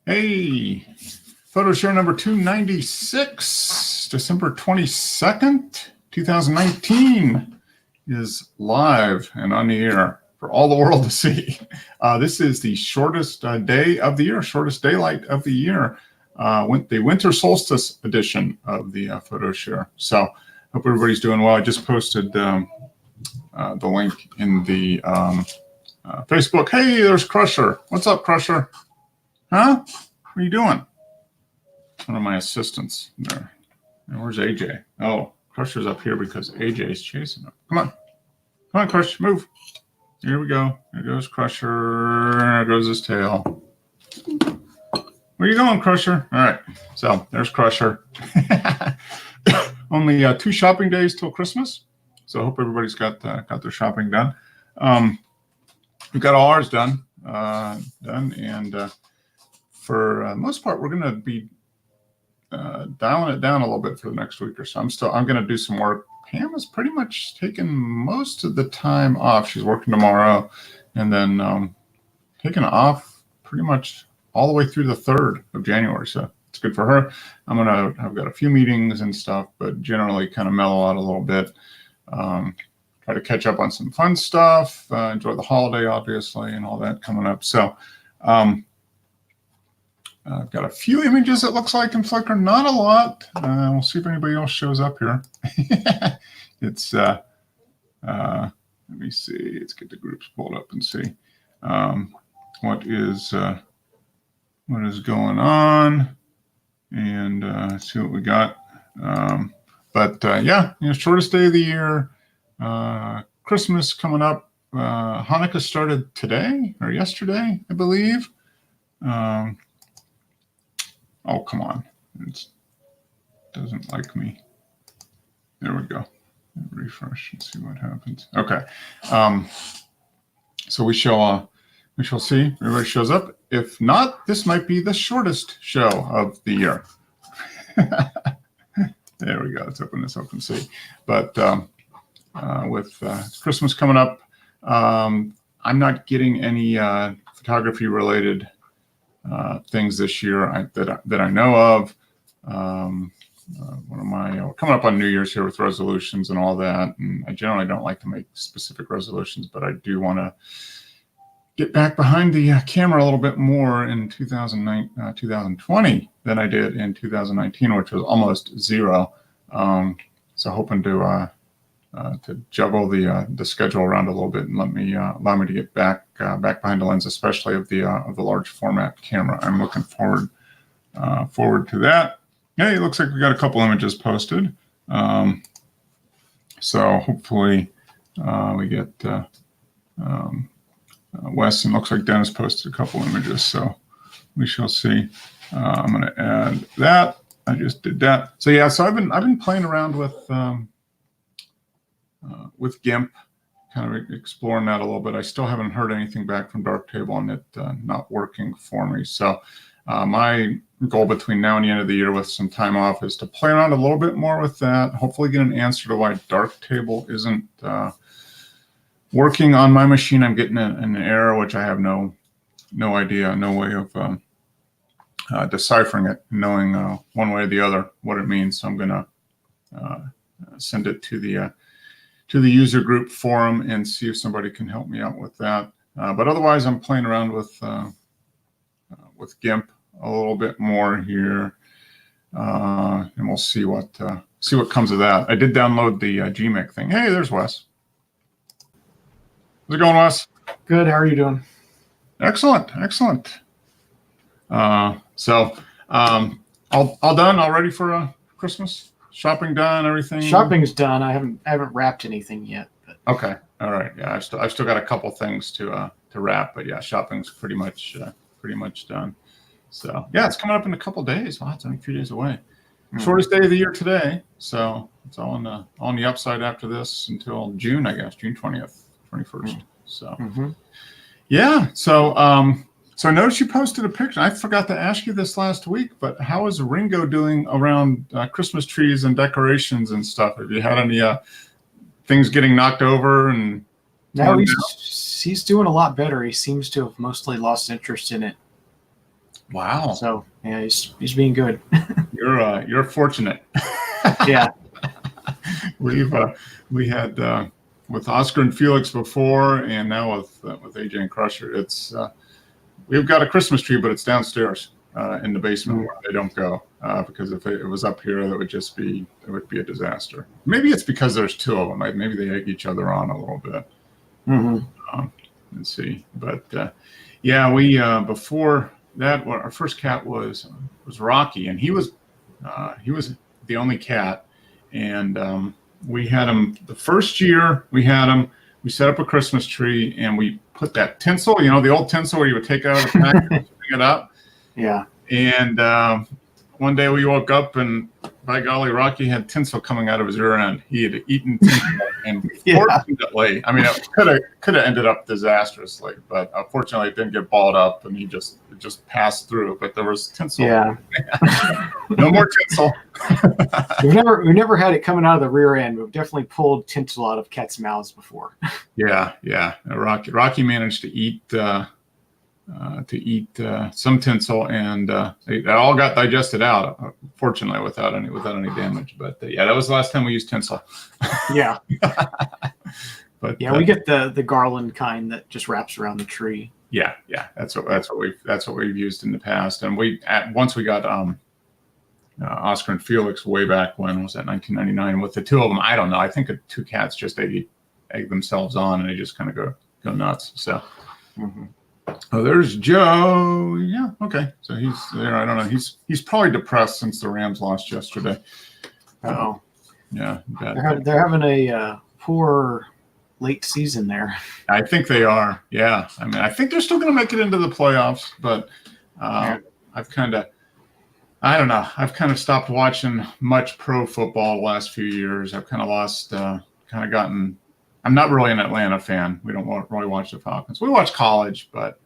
Hey, photo share number 296, December 22nd, 2019 is live and on the air for all the world to see. This is the shortest day of the year, shortest daylight of the year, the winter solstice edition of the photo share. So hope everybody's doing well. I just posted the link in the Facebook. Hey, there's Crusher. What's up, Crusher? Huh? What are you doing? One of my assistants there. And where's AJ? Oh, Crusher's up here because AJ is chasing him. Come on. Come on, Crusher. Move. Here we go. There goes Crusher. There goes his tail. Where are you going, Crusher? All right. So there's Crusher. Only 2 shopping days till Christmas. So I hope everybody's got their shopping done. We've got all ours done. And for the most part, we're going to be dialing it down a little bit for the next week or so. I'm going to do some work. Pam has pretty much taken most of the time off. She's working tomorrow, and then taking off pretty much all the way through the 3rd of January. So it's good for her. I've got a few meetings and stuff, but generally kind of mellow out a little bit. Try to catch up on some fun stuff. Enjoy the holiday, obviously, and all that coming up. So I've got a few images, it looks like, in Flickr. Not a lot. We'll see if anybody else shows up here. It's, let me see. Let's get the groups pulled up and see what is going on, and see what we got. Yeah, shortest day of the year. Christmas coming up. Hanukkah started today or yesterday, I believe. Oh, come on. It doesn't like me. There we go. Refresh and see what happens. Okay. So we shall see. Everybody shows up. If not, this might be the shortest show of the year. There we go. Let's open this up and see. But with Christmas coming up, I'm not getting any photography related things this year that I know of. One of my coming up on New Year's here with resolutions and all that, and I generally don't like to make specific resolutions, but I do want to get back behind the camera a little bit more in 2020 than I did in 2019, which was almost zero. So hoping to juggle the schedule around a little bit and allow me to get back behind the lens, especially of the large format camera. I'm looking forward to that. Hey, it looks like we got a couple images posted. So hopefully we get Wes, and looks like Dennis posted a couple images. So we shall see. I'm going to add that. I just did that. So yeah, so I've been playing around with GIMP, kind of exploring that a little bit. I still haven't heard anything back from Darktable on it not working for me. So my goal between now and the end of the year with some time off is to play around a little bit more with that, hopefully get an answer to why Darktable isn't working on my machine. I'm getting an error, which I have no idea, no way of deciphering it, knowing one way or the other what it means. So I'm going to send it to the user group forum and see if somebody can help me out with that. But otherwise, I'm playing around with GIMP a little bit more here, and we'll see what comes of that. I did download the GMIC thing. Hey, there's Wes. How's it going, Wes? Good. How are you doing? Excellent. So all done, all ready for Christmas? Shopping done, everything? Shopping's done. I haven't wrapped anything yet. But. Okay. All right. Yeah, I've still got a couple things to wrap, but yeah, shopping's pretty much done. So yeah, it's coming up in a couple days. Wow, it's only 3 days away. Shortest day of the year today. So it's all on the upside after this until June, I guess, June 20th, 21st. So yeah. So I noticed you posted a picture. I forgot to ask you this last week, but how is Ringo doing around Christmas trees and decorations and stuff? Have you had any things getting knocked over? And no, he's doing a lot better. He seems to have mostly lost interest in it. Wow. So yeah, he's being good. You're fortunate. Yeah. We had with Oscar and Felix before, and now with AJ and Crusher. It's we've got a Christmas tree, but it's downstairs in the basement where they don't go because if it was up here, it would be a disaster. Maybe it's because there's two of them. Maybe they egg each other on a little bit. Let's see, but yeah, we before that, our first cat was Rocky, and he was the only cat, and we had him the first year. We had him. We set up a Christmas tree, and we put that tinsel, the old tinsel where you would take it out of the pack and bring it up. Yeah. And one day we woke up, and by golly, Rocky had tinsel coming out of his rear end. He had eaten tinsel, and fortunately, I mean, it could have ended up disastrously, but unfortunately, it didn't get balled up, and it just passed through. But there was tinsel. Yeah. No more tinsel. We've never had it coming out of the rear end. We've definitely pulled tinsel out of cats' mouths before. Yeah. Rocky managed to eat some tinsel, and it all got digested out, fortunately, without any damage. But yeah, that was the last time we used tinsel. Yeah. But yeah, we get the garland kind that just wraps around the tree. Yeah, that's what we've used in the past. And once we got Oscar and Felix way back when was that 1999 with the two of them. I don't know. I think the two cats just egg themselves on, and they just kind of go nuts. So. Oh, there's Joe. Yeah, okay. So he's there. I don't know. He's probably depressed since the Rams lost yesterday. Oh, yeah. They're having a poor late season there. I think they are. Yeah. I mean, I think they're still going to make it into the playoffs, but I've kind of stopped watching much pro football the last few years. I've kind of lost. I'm not really an Atlanta fan. We don't really watch the Falcons. We watch college, but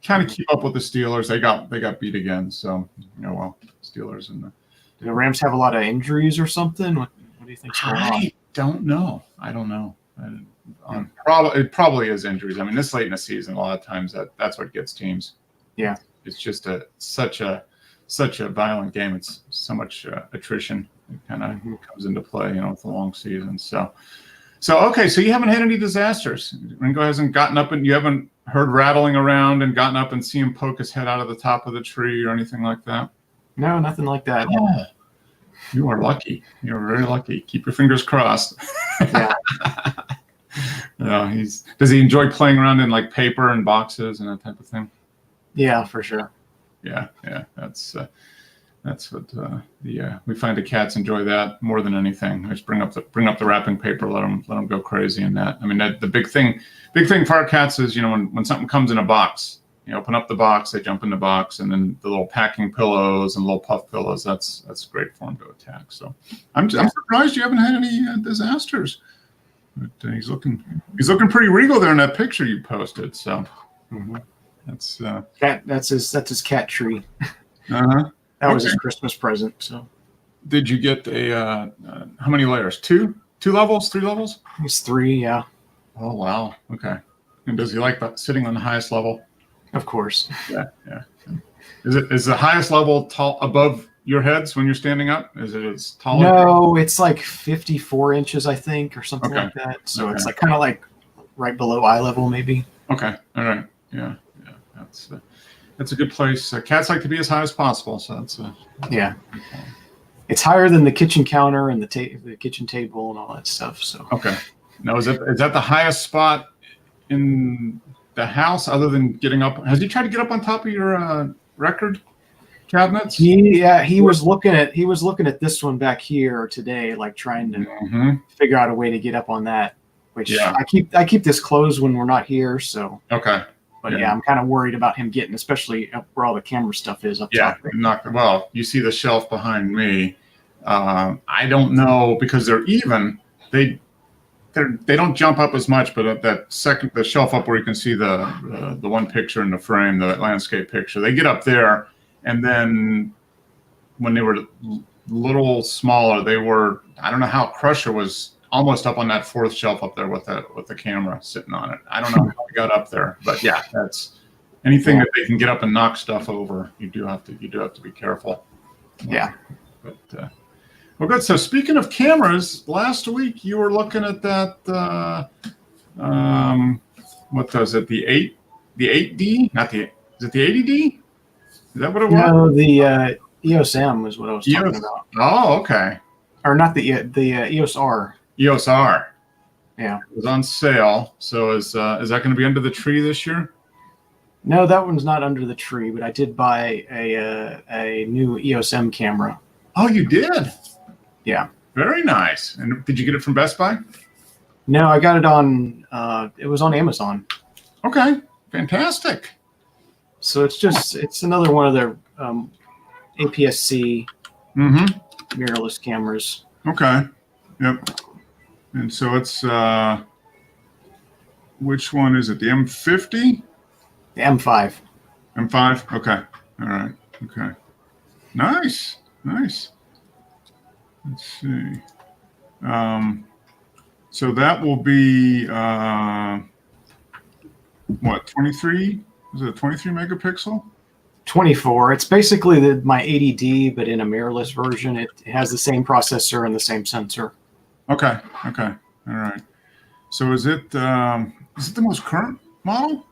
kind of keep up with the Steelers. They got beat again. So, Steelers and do the Rams have a lot of injuries or something? What do you think's going on? I don't know. It probably is injuries. I mean, this late in the season, a lot of times that's what gets teams. Yeah. It's just such a violent game. It's so much attrition. It kind of comes into play, with the long season. So okay, so you haven't had any disasters. Ringo hasn't gotten up, and you haven't heard rattling around and gotten up and see him poke his head out of the top of the tree or anything like that? No, nothing like that. Oh, you are lucky. You're very lucky. Keep your fingers crossed. Yeah. Does he enjoy playing around in like paper and boxes and that type of thing? Yeah, for sure. Yeah. That's what we find the cats enjoy that more than anything. Just bring up the wrapping paper, let them go crazy in that. I mean, the big thing for our cats is when something comes in a box, you open up the box, they jump in the box, and then the little packing pillows and little puff pillows. That's great for them to attack. So I'm surprised you haven't had any disasters. But he's looking pretty regal there in that picture you posted. So that's his cat tree. That was his Christmas present. So, did you get how many layers? Two levels? 3 levels? It's 3, yeah. Oh wow. Okay. And does he like sitting on the highest level? Of course. Yeah. Is the highest level tall above your heads when you're standing up? Is it as tall? No, it's like 54 inches, I think, or something like that. So it's like kind of like right below eye level, maybe. Okay. All right. Yeah. That's a good place. Cats like to be as high as possible, so that's yeah. It's higher than the kitchen counter and the kitchen table and all that stuff. So okay. Now is that the highest spot in the house other than getting up? Has he tried to get up on top of your record cabinets? He was looking at this one back here today, like trying to figure out a way to get up on that. Which I keep this closed when we're not here. So okay. But I'm kind of worried about him getting, especially up where all the camera stuff is up top. Well, you see the shelf behind me. I don't know because they're even. They don't jump up as much, but at the shelf up where you can see the one picture in the frame, the landscape picture, they get up there, and then when they were little smaller, they were. I don't know how Crusher was almost up on that 4th shelf up there with the camera sitting on it. I don't know how we got up there, but yeah, anything that they can get up and knock stuff over, you do have to be careful. Yeah. But well, good. So speaking of cameras, last week you were looking at that. What was it? The 8D? Not the. Is it the 80D? Is that what it was? No, the EOS M was what I was talking about. Oh, okay. Or not the EOS R. EOS R. Yeah. It was on sale. So is that going to be under the tree this year? No, that one's not under the tree, but I did buy a new EOS M camera. Oh, you did? Yeah. Very nice. And did you get it from Best Buy? No, I got it on. It was on Amazon. Okay, fantastic. So it's another one of their APS-C mirrorless cameras. Okay. Yep. And so it's which one is it? The M50? The M5. M5? Okay. All right. Okay. Nice. Nice. Let's see. So that will be what, 23? Is it a 23 megapixel? 24. It's basically my 80D, but in a mirrorless version. It has the same processor and the same sensor. Okay. Okay. All right. So is it the most current model?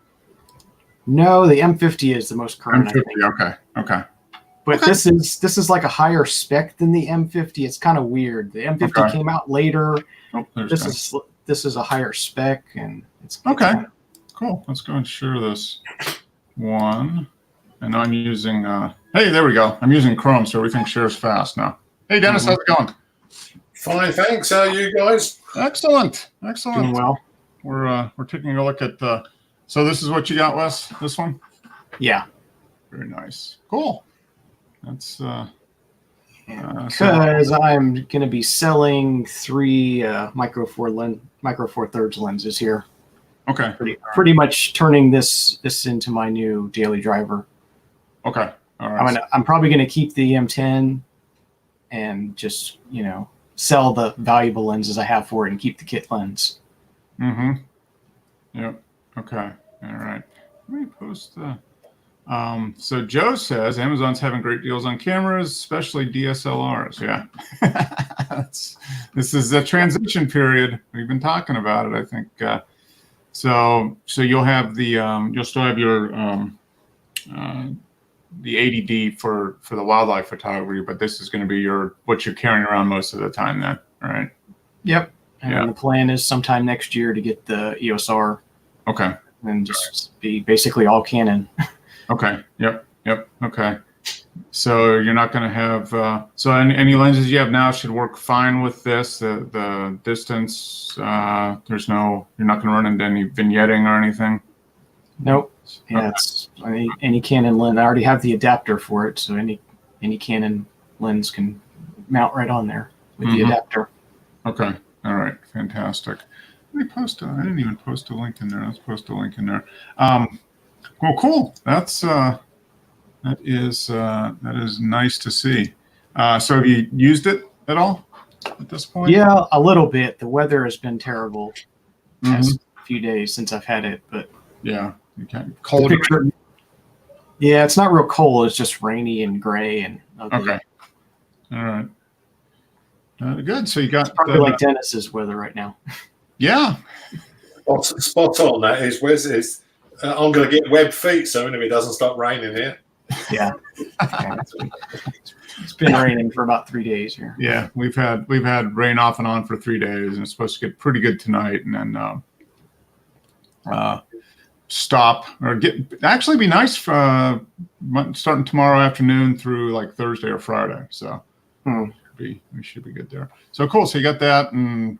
No, the M50 is the most current. M50. I think. Okay. Okay. But Okay. this is like a higher spec than the M50. It's kind of weird. The M50 came out later. Oh, This is a higher spec, and it's okay. kind of, Cool. Let's go and share this one. And I'm using, hey, there we go. I'm using Chrome, so everything shares fast now. Hey, Dennis, how's it going? Fine, thanks. How are you guys? Excellent. Excellent. doing well. We're taking a look at so this is what you got, Wes? This one? Yeah. Very nice. Cool. That's, Because I'm going to be selling 3 Micro Four Thirds lenses here. okay. Pretty much turning this into my new daily driver. Okay. All right. I'm probably going to keep the M10 and just sell the valuable lenses I have for it and keep the kit lens. Mm-hmm. Yep. Okay. All right. Let me post the. So Joe says Amazon's having great deals on cameras, especially DSLRs. Yeah. This is a transition period. We've been talking about it, I think. So you'll have you'll still have your the 80D for the wildlife photography, but this is going to be what you're carrying around most of the time then, right? Yep. And Yeah. the plan is sometime next year to get the EOS R Okay. and just be basically all Canon. Okay. Yep. Okay. So you're not going to have so any lenses you have now should work fine with this. The distance, you're not going to run into any vignetting or anything. Nope. Yeah, Okay. it's any Canon lens. I already have the adapter for it, so any Canon lens can mount right on there with the adapter. Okay. All right. Fantastic. Let me post. I didn't even post a link in there. Let's post a link in there. Well, cool. That is nice to see. So have you used it at all at this point? Yeah, a little bit. The weather has been terrible the Mhm. past few days since I've had it, but Yeah. Okay. the Cold. picture. Yeah, it's not real cold. It's just rainy and gray and ugly. Okay. All right. Good. So you got Probably like Dennis's weather right now. yeah. Spot on. That is. Where's this? I'm going to get web feet soon if it doesn't stop raining here. Yeah. Yeah, it's been raining for about 3 days here. Yeah. We've had rain off and on for 3 days, and it's supposed to get pretty good tonight, and then stop or actually be nice starting tomorrow afternoon through like Thursday or Friday. So we should be good there. So cool. So you got that, and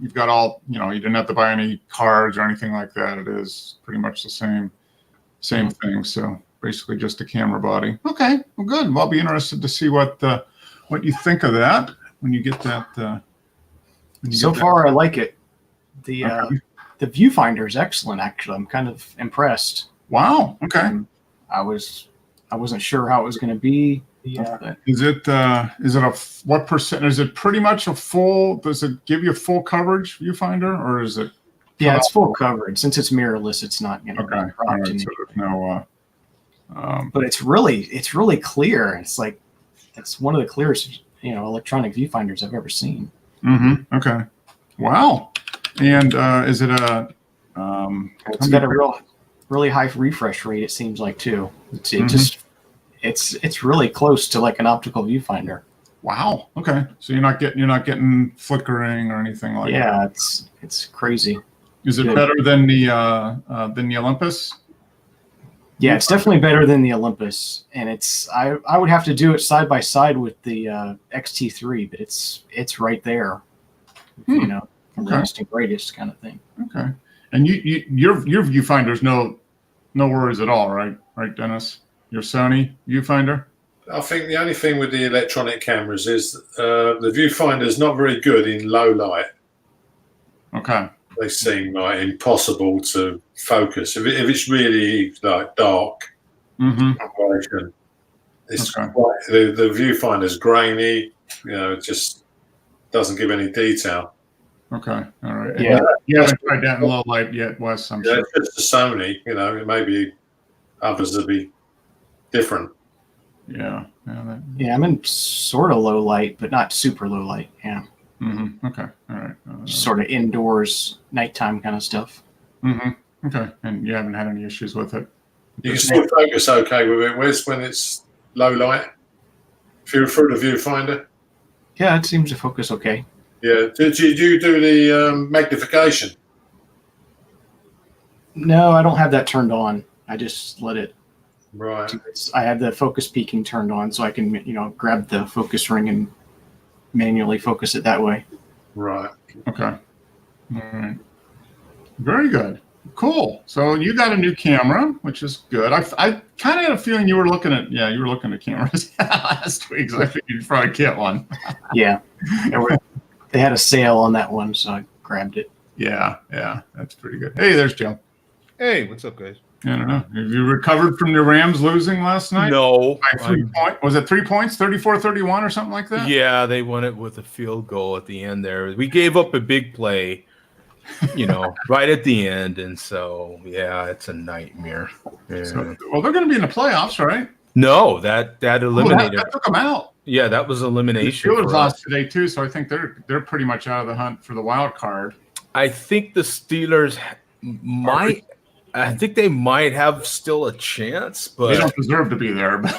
you've got all, you didn't have to buy any cards or anything like that. It is pretty much the same thing. So basically just a camera body. Okay. Well, good. Well, I'll be interested to see what you think of that when you get that. So far, I like it. The viewfinder is excellent. Actually, I'm kind of impressed. Wow. Okay. I wasn't sure how it was going to be. Yeah. But Is it what percent? Is it pretty much a full? Does it give you a full coverage viewfinder, or is it? Yeah, it's full coverage. Since it's mirrorless, it's not going to Okay. be All right. So there's no. but it's really clear. It's like it's one of the clearest electronic viewfinders I've ever seen. Okay. Wow. And is it a? It's got a really high refresh rate. It seems like too. It's really close to like an optical viewfinder. Wow. Okay. So you're not getting flickering or anything like that. Yeah, it's crazy. Is it better than the Olympus? Yeah, it's definitely better than the Olympus, and I would have to do it side by side with the XT3, but it's right there, last and greatest kind of thing. Okay, and your viewfinder's no worries at all, right? Right, Dennis? Your Sony viewfinder? I think the only thing with the electronic cameras is the viewfinder is not very good in low light. Okay. They seem like impossible to focus. If it's really like dark, it's quite, the viewfinder's grainy. It just doesn't give any detail. Okay, all right. Yeah, you haven't tried that in low light yet, Wes. I'm sure. It's just a Sony. It may be others will be different. Yeah. I'm in sort of low light, but not super low light. Yeah. Okay. All right. Sort of indoors, nighttime kind of stuff. Okay. And you haven't had any issues with it? You can still focus okay with it, Wes, when it's low light. If you're through the viewfinder. Yeah, it seems to focus okay. Yeah. Do you do the magnification? No, I don't have that turned on. I just let it. Right. I have the focus peaking turned on, so I can grab the focus ring and manually focus it that way. Right. Okay. All right. Very good. Cool. So you got a new camera, which is good. I kind of had a feeling you were looking at cameras last week, so I figured you'd probably get one. Yeah. They had a sale on that one, so I grabbed it. Yeah, that's pretty good. Hey, there's Joe. Hey, what's up, guys? I don't know. Have you recovered from the Rams losing last night? No. By 3 points? Was it 3 points? 34-31 or something like that? Yeah, they won it with a field goal at the end there. We gave up a big play, right at the end. And so, yeah, it's a nightmare. Yeah. So, well, they're going to be in the playoffs, right? No, that eliminated. That took them out. Yeah, that was elimination. The Steelers lost today, too, so I think they're pretty much out of the hunt for the wild card. I think the Steelers might – I think they might have still a chance, but they don't deserve to be there, but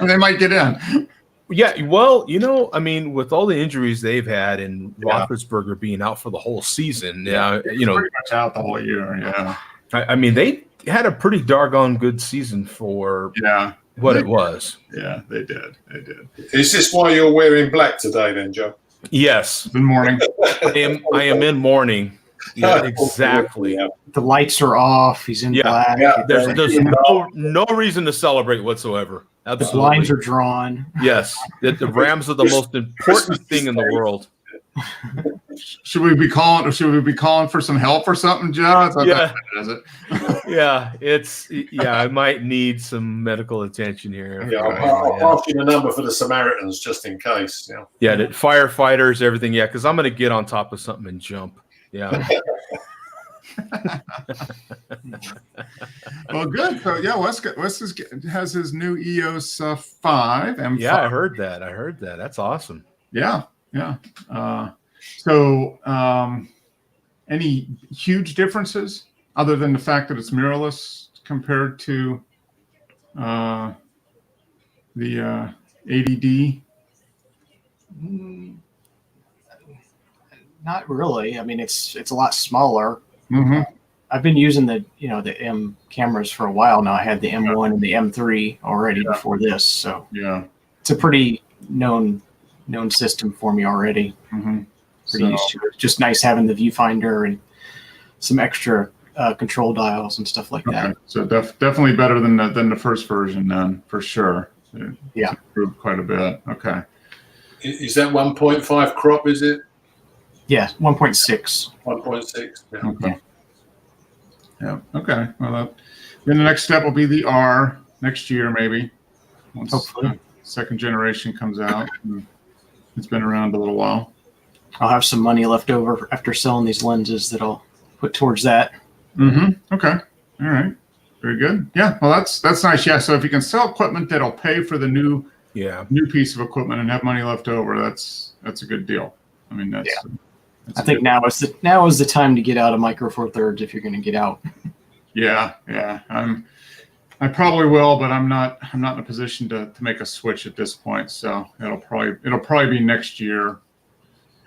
they might get in. Yeah, well, with all the injuries they've had and Roethlisberger being out for the whole season, pretty much out the whole year. Yeah, I mean they had a pretty doggone good season for what it was. Yeah, they did. Is this why you're wearing black today, then, Joe? Yes, good morning. I am in mourning. Yeah, exactly. The lights are off. He's in black. Yeah. There's no reason to celebrate whatsover. Absolutely. The lines are drawn. Yes, the Rams are the most important thing in the world. Should we be calling for some help or something, Joe? I might need some medical attention here. Yeah, I'll pass you the number for the Samaritans just in case. Yeah, the firefighters, everything. Yeah, because I'm going to get on top of something and jump. Yeah. Well, good. So Wes has his new EOS 5 M5. Yeah, I heard that. That's awesome. Yeah. So, any huge differences other than the fact that it's mirrorless compared to the 80D? Not really. I mean, it's a lot smaller. Mm-hmm. I've been using the M cameras for a while now. I had the M1 and the M3 already before this, so it's a pretty known system for me already. Mm-hmm. Pretty used to it. Just nice having the viewfinder and some extra control dials and stuff like that. So definitely better than the first version, then, for sure. It's improved quite a bit. Okay. Is that 1.5 crop? Is it? Yeah, 1.6. 1.6. Yeah. Okay. Yeah. Okay. Well, then the next step will be the R next year, maybe. Once hopefully the second generation comes out. It's been around a little while. I'll have some money left over after selling these lenses that I'll put towards that. Mm-hmm. Okay. All right. Very good. Yeah. Well, that's nice. Yeah. So if you can sell equipment that'll pay for the new piece of equipment and have money left over, that's a good deal. I mean, that's I think now is the time to get out of Micro Four Thirds if you're going to get out. Yeah. I probably will, but I'm not in a position to make a switch at this point. So it'll probably be next year.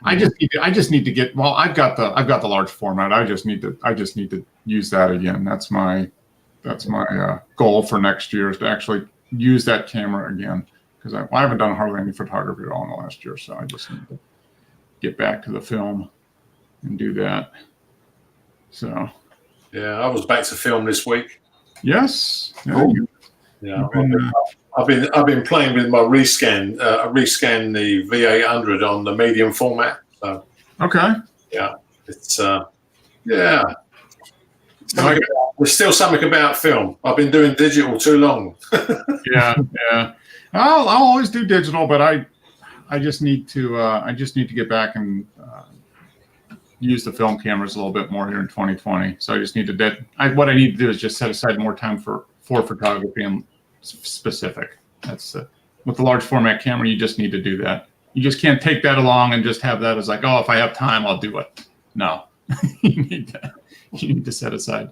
I just need to get. Well, I've got the large format. I just need to use that again. That's my goal for next year, is to actually use that camera again, because I haven't done hardly any photography at all in the last year. So I just need to get back to the film and do that. So yeah, I was back to film this week. Yes. Yeah, I've been playing with my rescan. I rescan the V800 on the medium format. So okay. Yeah, it's there's still something about film. I've been doing digital too long. Yeah. I'll always do digital, but I just need to get back and use the film cameras a little bit more here in 2020. So I just need to what I need to do is just set aside more time for photography and specific. That's with the large format camera, you just need to do that. You just can't take that along and just have that as like, oh, if I have time, I'll do it. No, you need to set aside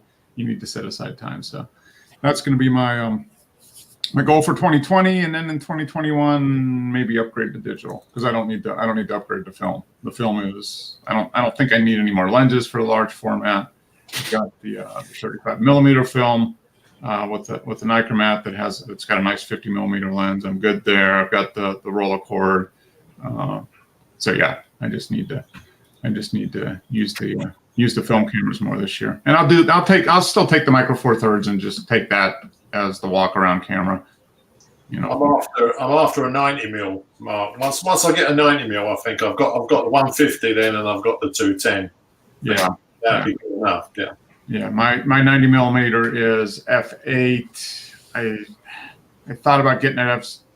time. So that's going to be my goal for 2020, and then in 2021 maybe upgrade to digital, because I don't need to upgrade to film. The film is I don't think I need any more lenses for the large format. I've got the 35 millimeter film with the Nichromat it's got a nice 50 millimeter lens. I'm good there. I've got the Rolleicord. So yeah, I just need to use the film cameras more this year. And I'll still take the Micro Four Thirds and just take that as the walk around camera. You know, I'm after a 90 mil mark. Once I get a 90 mil, I think I've got the 150 then, and I've got the 210. Yeah, that'd be good enough. Yeah. Yeah, my 90 millimeter is f8. I thought about getting the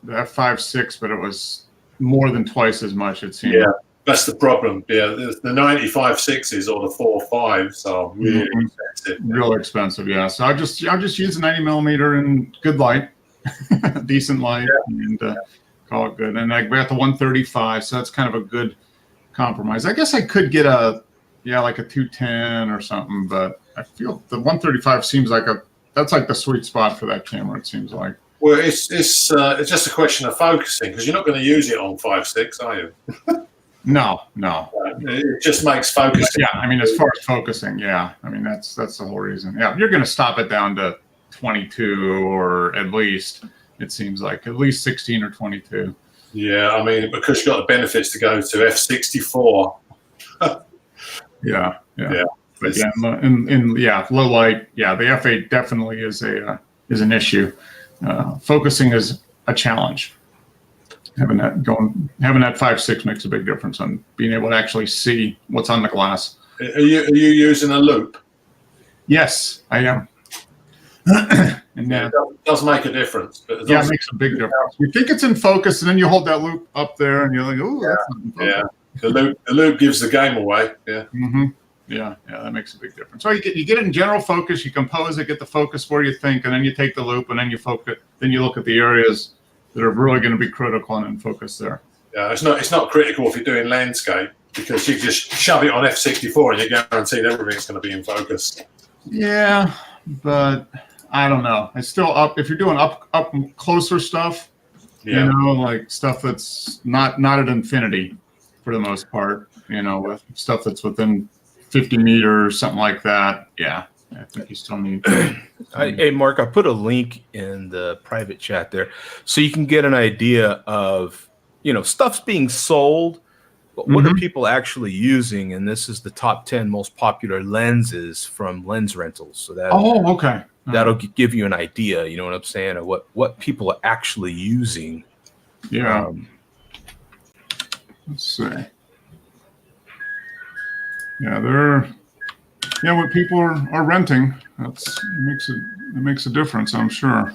f5.6, but it was more than twice as much, it seemed. Yeah, that's the problem. Yeah, the 95.6s or the 4.5s are really expensive. Real expensive, yeah. So I'll just use the 90 millimeter in good light, decent light, and call it good. And I got the 135, so that's kind of a good compromise. I guess I could get like a 210 or something, but I feel the 135 seems like that's like the sweet spot for that camera. It seems like. Well, it's just a question of focusing, because you're not going to use it on 5.6, are you? No. It just makes focusing. Yeah, I mean, as far as focusing, yeah. I mean, that's the whole reason. Yeah, you're going to stop it down to 22, or at least it seems like at least 16 or 22. Yeah, I mean, because you've got the benefits to go to f64. Yeah. But yeah, in low light, the f8 definitely is an issue. Focusing is a challenge. Having that 5.6 makes a big difference on being able to actually see what's on the glass. Are you using a loop? Yes, I am. And it does make a difference. But it makes a big difference. You think it's in focus, and then you hold that loop up there, and you're like, "Oh, that's not in focus." Yeah. The loop gives the game away. Yeah. Mm-hmm. Yeah, that makes a big difference. So you get it in general focus, you compose it, get the focus where you think, and then you take the loop, and then you focus. Then you look at the areas that are really going to be critical and then focus there. Yeah, it's not critical if you're doing landscape, because you just shove it on f64 and you're guaranteed everything's going to be in focus. Yeah, but I don't know. It's still up if you're doing up closer stuff. Yeah. You know, like stuff that's not at infinity for the most part. You know, with stuff that's within 50 meters, something like that. Yeah, I think you still need. Hey, Mark, I put a link in the private chat there, so you can get an idea of, stuff's being sold, but what are people actually using? And this is the top 10 most popular lenses from Lens Rentals. So that okay, that'll give you an idea. You know what I'm saying, of what people are actually using. Yeah. Let's see. Yeah, what people are renting, it makes a difference, I'm sure.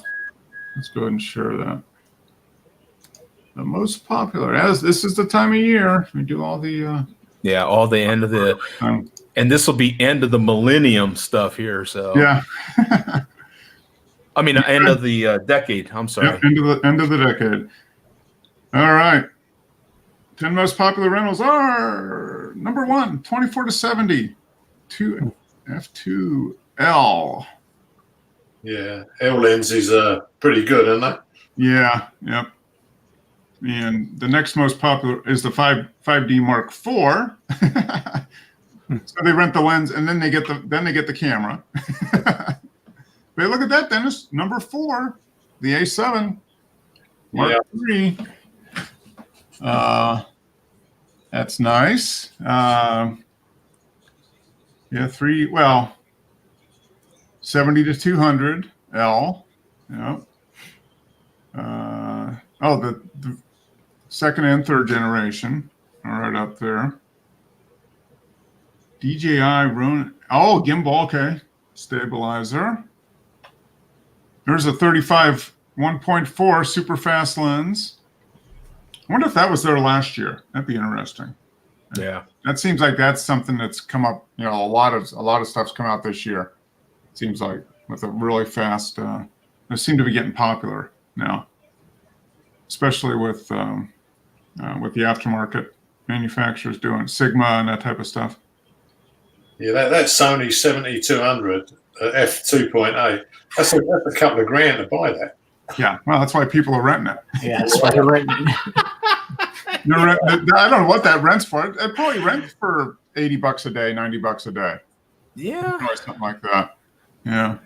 Let's go ahead and share that. The most popular, as this is the time of year we do all the all the end of the And this will be end of the millennium stuff here. So Yeah. I mean, end of the decade. I'm sorry. Yeah, end of the decade. All right. 10 most popular rentals are number 1, 24 to 70, F2L. Yeah, L lenses are pretty good, aren't they? Yeah, yep. And the next most popular is the 5D Mark IV. So they rent the lens and then they get the camera. But look at that, Dennis. Number 4, the A7 Mark III. That's nice. Yeah, 70 to 200 L. Yeah. The second and third generation are right up there. DJI Ronin. Oh, gimbal. Okay. Stabilizer. There's a 35 1.4 super fast lens. I wonder if that was there last year. That'd be interesting. Yeah. That seems like that's something that's come up. You know, a lot of stuff's come out this year. It seems like with a really fast. They seem to be getting popular now, especially with the aftermarket manufacturers doing Sigma and that type of stuff. Yeah, that Sony 7200 f2.8. That's a couple of grand to buy that. Yeah, well, that's why people are renting it. Yeah, that's why they're renting it. I don't know what that rents for. It probably rents for $80 a day, $90 a day. Yeah. Probably something like that. Yeah.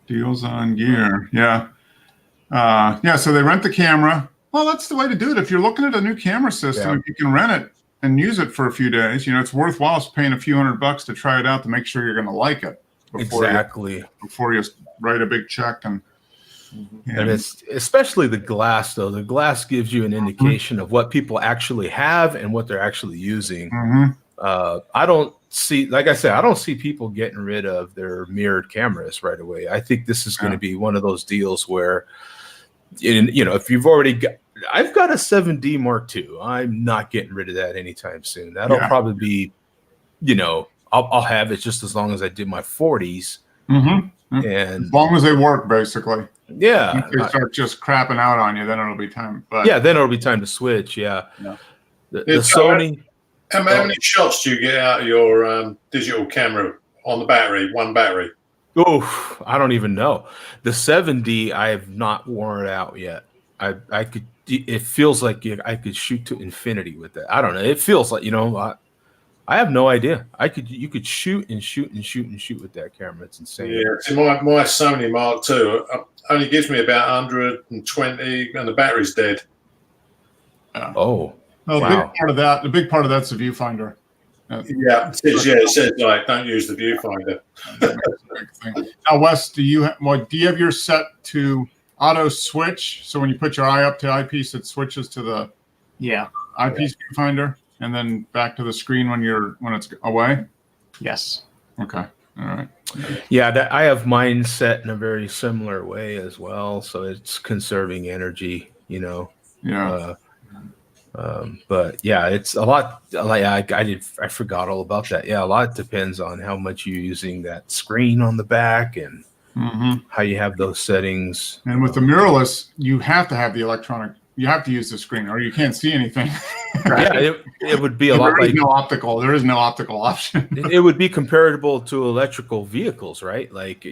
Deals on gear. Yeah. So they rent the camera. Well, that's the way to do it. If you're looking at a new camera system, if you can rent it and use it for a few days, it's worthwhile paying a few $100 to try it out to make sure you're going to like it. Before you write a big check and it's especially the glass, though. The glass gives you an indication of what people actually have and what they're actually using. I don't see people getting rid of their mirrored cameras right away. I think this is going to be one of those deals where, if you've already got, I've got a 7D Mark II. I'm not getting rid of that anytime soon. That'll probably be, I'll have it just as long as I did my 40s. And as long as they work, basically. Yeah. If they start just crapping out on you, then it'll be time. But then it'll be time to switch. Yeah. The Sony. How many shots do you get out of your digital camera on the battery? One battery? Oh, I don't even know. The 7D, I have not worn it out yet. I could. It feels like I could shoot to infinity with that. I don't know. It feels like I have no idea. You could shoot and shoot and shoot and shoot with that camera. It's insane. Yeah. See, my Sony Mark II only gives me about 120, and the battery's dead. Oh. Well, the big part of that's the viewfinder. It says like don't use the viewfinder. Now, Wes, do you have your set to auto switch? So when you put your eye up to eyepiece, it switches to the eyepiece viewfinder, and then back to the screen when it's away. Yes. Okay. All right. Yeah, I have mine set in a very similar way as well. So it's conserving energy. Yeah. But yeah, it's a lot. Like I forgot all about that. Yeah, a lot depends on how much you're using that screen on the back and how you have those settings. And with the mirrorless, you have to have the electronic. You have to use the screen, or you can't see anything. Right? Yeah, it would be a lot like there is no optical option. It would be comparable to electrical vehicles, right? Like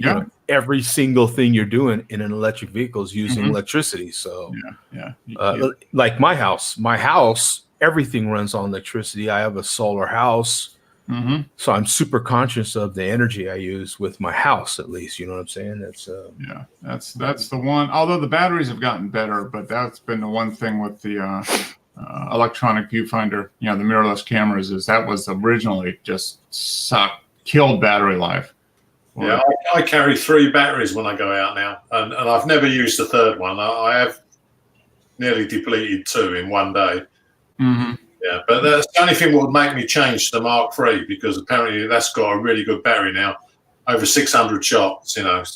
every single thing you're doing in an electric vehicle is using electricity. So like my house, everything runs on electricity. I have a solar house. So I'm super conscious of the energy I use with my house, at least. You know what I'm saying? That's the one. Although the batteries have gotten better, but that's been the one thing with the electronic viewfinder. The mirrorless cameras is that was originally just killed battery life. Yeah, I carry 3 batteries when I go out now, and I've never used the third one. I have nearly depleted 2 in one day. Yeah, but that's the only thing that would make me change to the Mark III, because apparently that's got a really good battery now, over 600 shots. So that's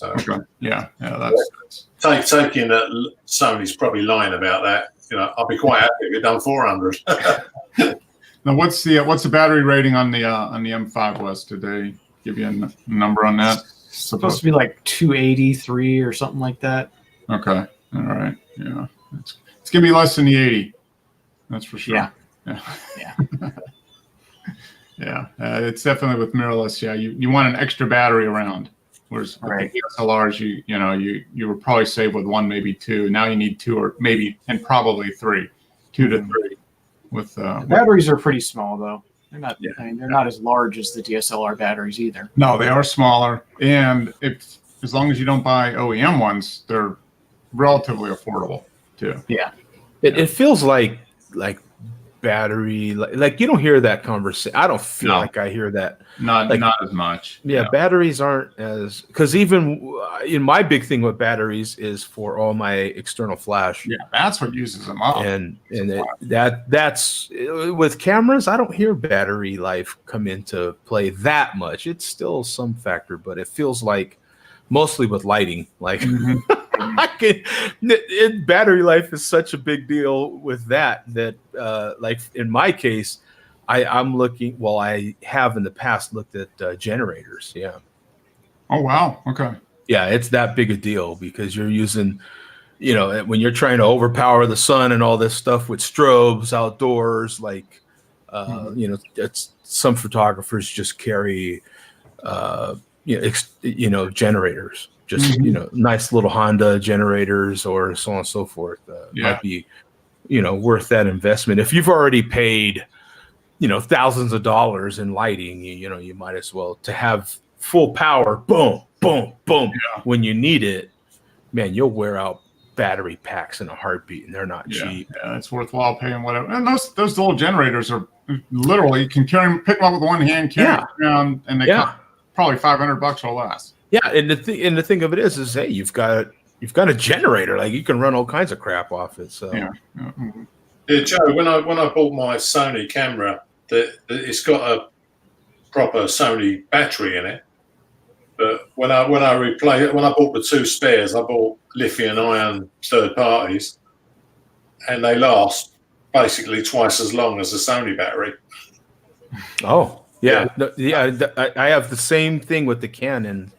taking that Sony's probably lying about that. I'll be quite happy if it done 400. Now, what's the battery rating on the M5 West? Did they give you a number on that? It's supposed to be like 283 or something like that. Okay. All right. Yeah. It's gonna be less than the 80. That's for sure. Yeah. Yeah. Yeah. It's definitely with mirrorless. Yeah. You want an extra battery around. Whereas with Right. the DSLRs, you would probably save with one, maybe two. Now you need two or maybe and probably three, 2 to 3. With The batteries are pretty small though. They're not. I mean, they're not as large as the DSLR batteries either. no, they are smaller, and as long as you don't buy OEM ones, they're relatively affordable too. Yeah. It feels like battery, like you don't hear that conversation. I don't feel No. like I hear that. Not Like- as much. Yeah, batteries aren't because even in my big thing with batteries is for all my external flash. Yeah, that's what uses them up. And that's with cameras. I don't hear battery life come into play that much. It's still some factor, but it feels like mostly with lighting. Like battery life is such a big deal with that like in my case, I'm looking. Well, I have in the past looked at generators. Yeah. Oh wow. Okay. Yeah, it's that big a deal because you're using, when you're trying to overpower the sun and all this stuff with strobes outdoors, like, it's some photographers just carry, generators, just, nice little Honda generators or so on and so forth. Might be, worth that investment. If you've already paid, thousands of dollars in lighting, you might as well to have full power, boom, boom, boom. Yeah. When you need it, man, you'll wear out battery packs in a heartbeat, and they're not cheap. Yeah, it's worthwhile paying whatever. And those little generators are literally you can pick them up with one hand, carry them around, and they cost probably $500 or less. Yeah, and the thing of it is hey, you've got a generator, like you can run all kinds of crap off it. So Yeah. Yeah, Joe, when I bought my Sony camera, it's got a proper Sony battery in it. But when I bought the two spares, I bought lithium-ion third parties, and they last basically twice as long as the Sony battery. Oh, yeah. I have the same thing with the Canon.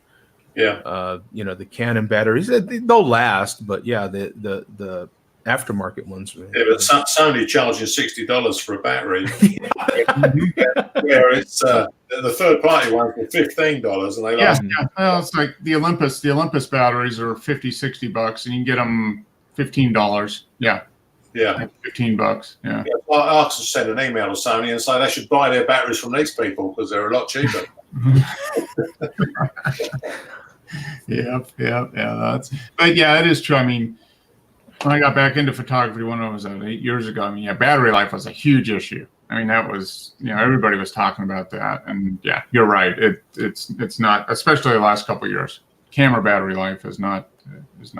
Yeah. The Canon batteries, they'll last, but yeah, the aftermarket ones. Yeah, but Sony charging $60 for a battery, where it's the third party one for $15, and they Yeah, last. Well, it's like the Olympus. The Olympus batteries are $50-$60, and you can get them $15. Yeah, Yeah. $15. Yeah. Yeah, I asked to send an email to Sony and say they should buy their batteries from these people because they're a lot cheaper. Yeah. But yeah, it is true. I mean, when I got back into photography, when I was 8 years ago, I mean, yeah, battery life was a huge issue. I mean, that was, everybody was talking about that, and yeah, you're right. It's not, especially the last couple of years. Camera battery life is not as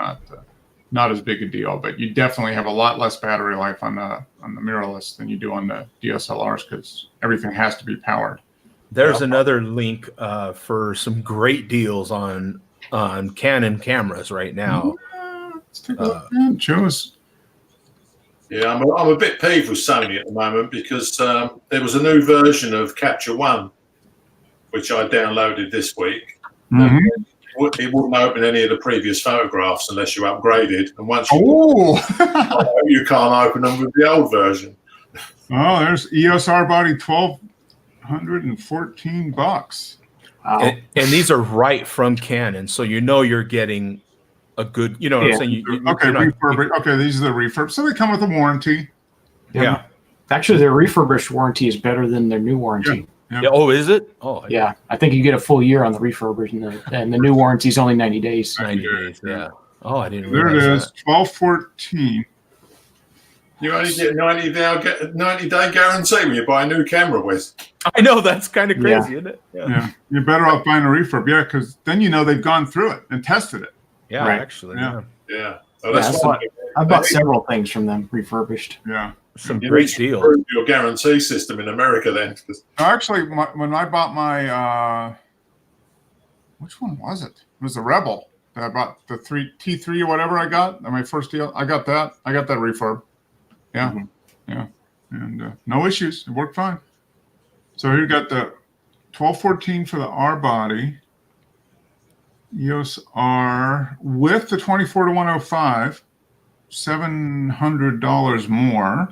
big a deal, but you definitely have a lot less battery life on the mirrorless than you do on the DSLRs because everything has to be powered. There's another link for some great deals on Canon cameras right now. Let's take a look, man. Show us. Yeah, I'm a bit peeved with Sony at the moment because there was a new version of Capture One, which I downloaded this week. Mhm. It wouldn't open any of the previous photographs unless you upgraded, and once you can't open them with the old version. Oh, there's EOS R body, $1,214. Wow. And these are right from Canon, so you're getting a good, what I'm saying? Okay, refurb. Okay, these are the refurb. So they come with a warranty. Yeah. Actually, their refurbished warranty is better than their new warranty. Yeah. Oh, is it? Oh, Yeah, I think you get a full year on the refurbished, and the new warranty is only 90 days. 90 days. Yeah. Oh, I didn't There realize it is, 1214. You only get 90-day guarantee when you buy a new camera with. that. I know, that's kind of crazy, Yeah. isn't it? Yeah, you're better off buying a refurb. Yeah, because then they've gone through it and tested it. Yeah, Right. actually. Yeah. Yeah. So Yeah, that's I bought several things from them refurbished. Yeah. Some you great need to deals. improve your guarantee system in America then. 'Cause No, actually, when I bought my, which one was it? It was the Rebel. I bought the T3 or whatever I got. My first deal. I got that. I got that refurb. Yeah. Mhm. Yeah. and no issues. It worked fine. So here you got the 1214 for the R body, EOS R with the 24 to 105, $700 more.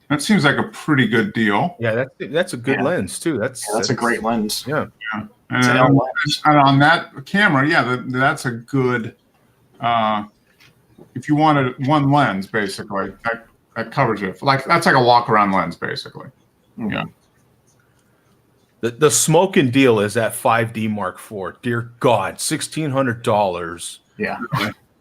That seems like a pretty good deal. Yeah, that's a good Yeah. lens too. That's a great lens. Yeah. It's an And, L lens. and on that camera, yeah, that's a good. If you wanted one lens, basically, that covers it. That's like a walk around lens, basically. Mhm. Yeah. The smoking deal is that 5D Mark IV. Dear God, $1,600. Yeah.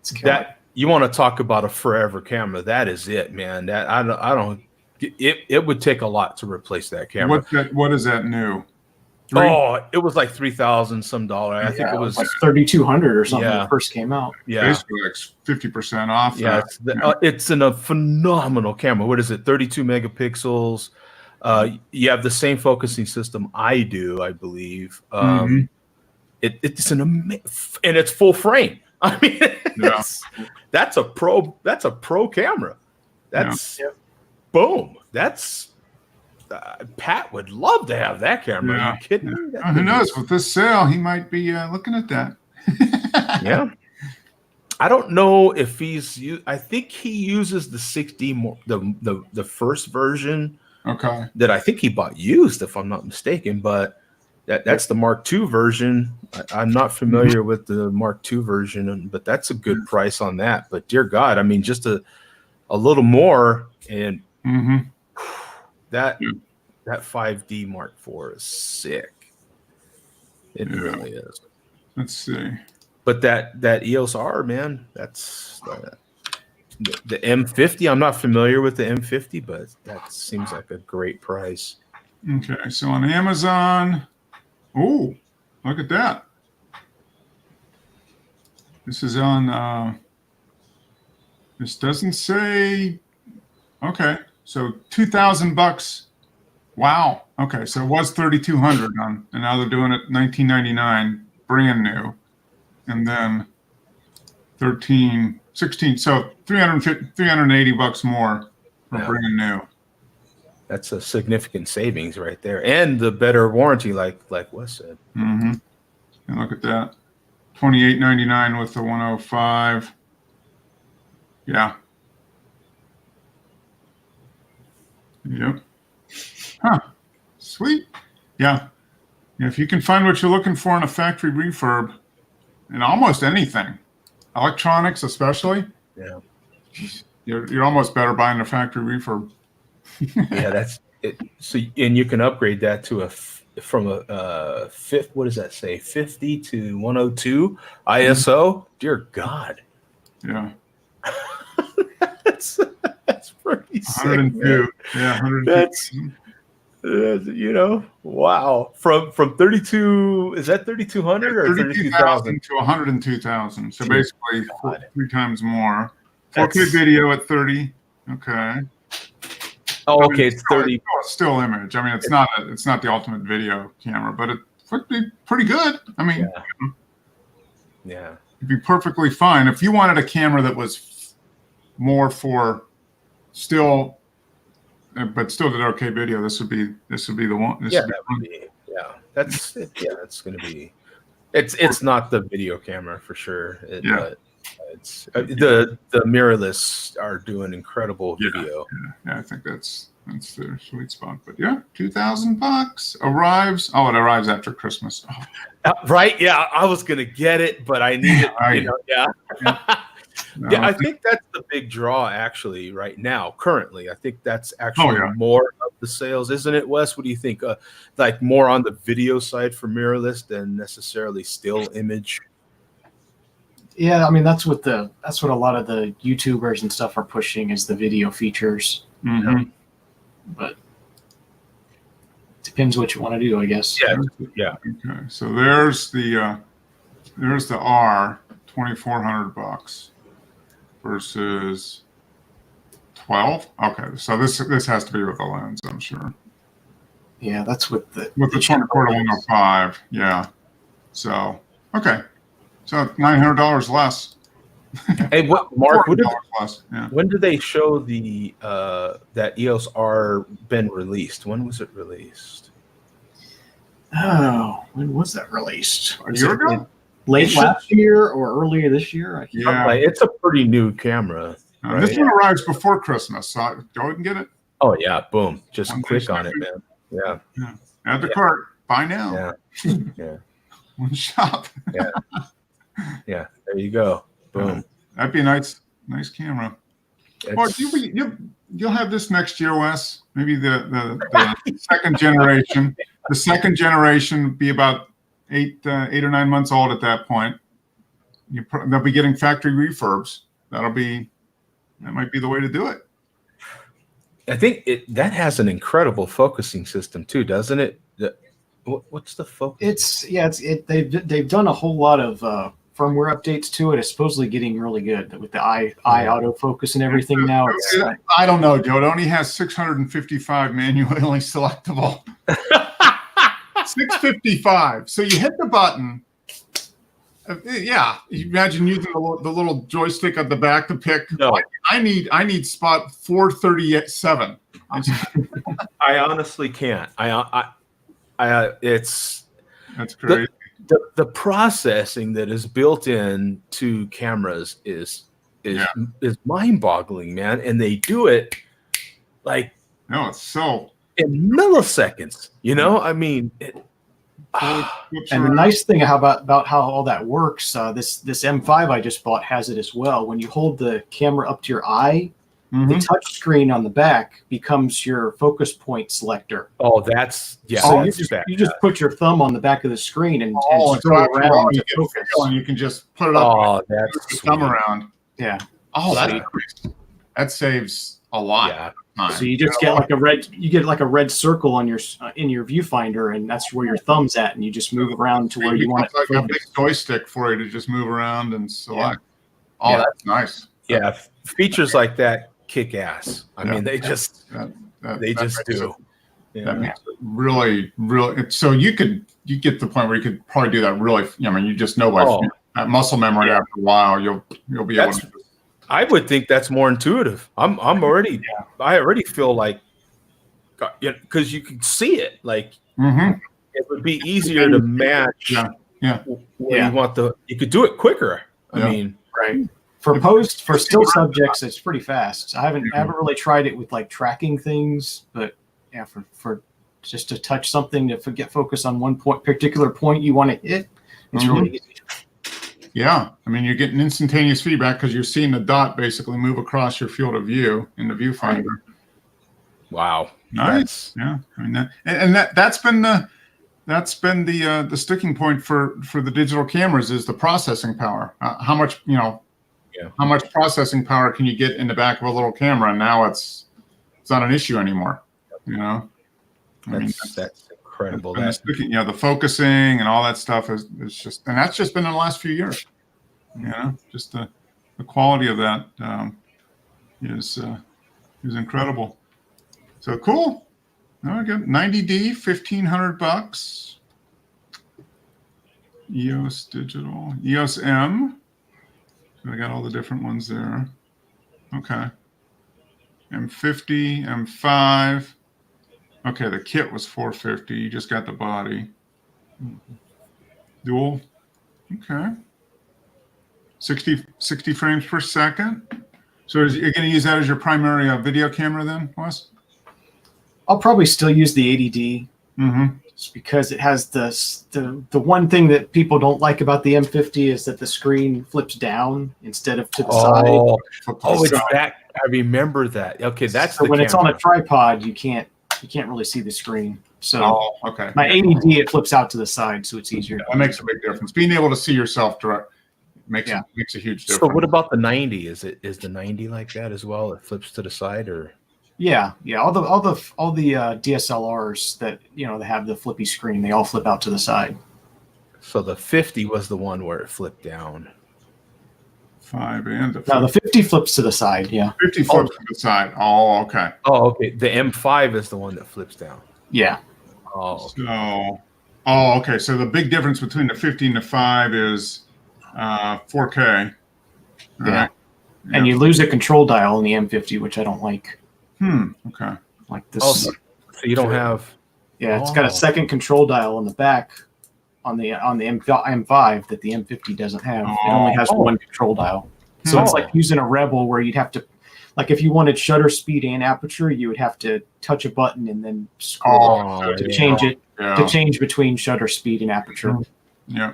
It's killer. That you want to talk about a forever camera? That is it, man. That I don't. It would take a lot to replace that camera. What is that new? Oh, it was like $3,000 some dollar. I think it was like 3,200 or something when Yeah. it first came out. yeah. Basically like 50% off. Yeah, that. it's a phenomenal camera. What is it? 32 megapixels. You have the same focusing system I do, I believe. Mhm. It's an and it's full frame. I mean, Yeah. that's a pro camera. That's Yep. boom. That's Pat would love to have that camera. Are Yeah. you kidding me? That Who thing knows? is- With this sale, he might be looking at that. Yeah. I don't know if I think he uses the 6D more, the first version Okay. that I think he bought used, if I'm not mistaken, but that's the Mark II version. I'm not familiar with the Mark II version, but that's a good price on that. But dear God, I mean, just a little more, and Mm-hmm. that Yeah. that 5D Mark IV is sick. It Yeah. really is. Let's see. But that EOS R, man, that's the M50. I'm not familiar with the M50, but that seems like a great price. Okay. So on Amazon, oh, look at that. This is on. This doesn't say. Okay. So $2,000. Wow. Okay. So it was 3,200 on, and now they're doing it 1999, brand new, and then 16. So $380 more for Yeah. brand new. That's a significant savings right there, and the better warranty, like Wes said. Mm-hmm. And look at that, $28.99 with the 105. Yeah. Yep. Huh. Sweet. Yeah. If you can find what you're looking for in a factory refurb, in almost anything, electronics especially, Yeah, you're almost better buying a factory refurb. yeah, that's it. So, and you can upgrade that to from a fifth. What does that say? 50 to 102 ISO. Dear God, Yeah. that's pretty sick. 102. Man. Yeah. 102. That's wow. From 32, is that 3,200 or 32,000 32,000? to 102,000. So Dear basically God. 3 times more. 4K That's- video at 30. Okay. Oh, okay, it's 30. Still image. I mean, it's not the ultimate video camera, but it would be pretty good. I mean, Yeah. it'd be perfectly fine if you wanted a camera that was more for still, but still did okay video. This would be the one. This Yeah, would be that would be, that's going to be. It's not the video camera for sure. Yeah. It's the mirrorless are doing incredible Yeah. video. Yeah, I think that's their sweet spot. But yeah, $2,000 arrives. Oh, it arrives after Christmas. Oh, Right? Yeah, I was gonna get it, but I need it. Right. Yeah. no, Yeah, I think that's the big draw actually right now. Currently, I think that's actually yeah. more of the sales, isn't it, Wes? What do you think? Like more on the video side for mirrorless than necessarily still image. Yeah, I mean that's what a lot of the YouTubers and stuff are pushing is the video features. mhm. But depends what you want to do, I guess. Yeah. Okay, so there's the R, $2,400 versus 12. Okay, so this has to be with the lens, I'm sure. Yeah, that's with the 24 to 105, yeah. So okay, so $900 less. Hey, what Mark? $400 plus. Yeah. When did they show the that EOS R been released? When was it released? Oh, when was that released? A year ago? It Late should- last year or earlier this year? I can't. Yeah. Like, it's a pretty new camera. This right? one arrives before Christmas, so go and get it. Oh yeah, boom! Just One click dish on it, second. man. Yeah, Add the cart. Buy now. yeah, yeah, One shop. yeah. There you go. Boom. That'd be a nice camera. Well, It's- you'll have this next year, Wes. Maybe the second generation. The second generation will be about 8 or 9 months old at that point. They'll be getting factory refurbs. That might be the way to do it. I think that has an incredible focusing system too, doesn't it? What's the focus? They've done a whole lot of firmware updates to it. It's supposedly getting really good with the eye autofocus and everything now. It's I don't know, Joe. It only has 655 manually selectable. 655. So you hit the button. Yeah, you imagine using the little joystick at the back to pick. No. I need spot 437. I honestly can't. It's That's crazy. the processing that is built in to cameras is mind-boggling, man. And they do it like No, it's so. in milliseconds. You know, I mean, and the nice thing about how all that works, this M5 I just bought has it as well. When you hold the camera up to your eye, the touch screen on the back becomes your focus point selector. oh, that's So that's you just put your thumb on the back of the screen and so scroll after a while, around you to get focus. a feel and you can just put it up. oh, and that's move the thumb sweet. around. Yeah. Oh, that's Sweet. great. That saves a lot. Yeah. of time. So you just get like a red circle on your in your viewfinder, and that's where your thumb's at, and you just move around to where you want it. It's to like a focus. big joystick for you to just move around and select. Oh, Yeah. that's nice. Yeah, features like that kick ass. I Yeah. mean, they just That just makes do. It, that makes it really. So you get to the point where you could probably do that really. I mean, you just know by Oh. that muscle memory after a while, you'll be able That's- to. I would think that's more intuitive. I already feel like, because you can see it. Like Mhm. it would be easier to match. Yeah. Where Yeah. you could do it quicker. Yeah. I mean, Right. For still subjects, it's pretty fast. I haven't really tried it with like tracking things, but yeah, for just to touch something to get focus on one particular point you want to hit, it's really easy. Yeah. I mean, you're getting instantaneous feedback because you're seeing the dot basically move across your field of view in the viewfinder. wow. Nice. Yeah. I mean, that's been the sticking point for the digital cameras is the processing power. How much how much processing power can you get in the back of a little camera? And now it's not an issue anymore. You know, That's incredible. and the focusing and all that stuff is just, and that's just been in the last few years. You know, just the quality of that is incredible. So cool. Now I got 90D, $1,500. EOS Digital, EOS M. So I got all the different ones there. Okay. M50, M5. Okay, the kit was $450. You just got the body. Dual. Okay. 60 frames per second. So you're going to use that as your primary video camera then, Wes? I'll probably still use the 80D Mm-hmm. just because it has the one thing that people don't like about the M50 is that the screen flips down instead of to the side. Oh, it's that. I remember that. Okay, that's So the when it's on a camera. tripod, you can't really see the screen. So Oh, okay. my 80D, it flips out to the side, so it's easier. That makes a big difference. Being able to see yourself direct makes Yeah. a huge difference. So what about the 90? Is the 90 like that as well? It flips to the side, or Yeah. All the DSLRs that they have the flippy screen, they all flip out to the side. so the 50 was the one where it flipped down. 5 and the No, the 50 flips to the side. Yeah. 50 flips to the side. Oh, okay. Oh, okay. The M5 is the one that flips down. Yeah. Oh, Okay. So the big difference between the 50 and the 5 is 4K. All Yeah. right. And you lose a control dial in the M50, which I don't like. Okay. Like this. Oh, so you don't have. Yeah, it's got a Oh. second control dial on the back on the M5 that the M50 doesn't have. It only has Oh. one control dial. So it's like Oh. using a Rebel where you'd have to, like if you wanted shutter speed and aperture, you would have to touch a button and then scroll Oh, to yeah. change it, Yeah. to change between shutter speed and aperture. Yeah.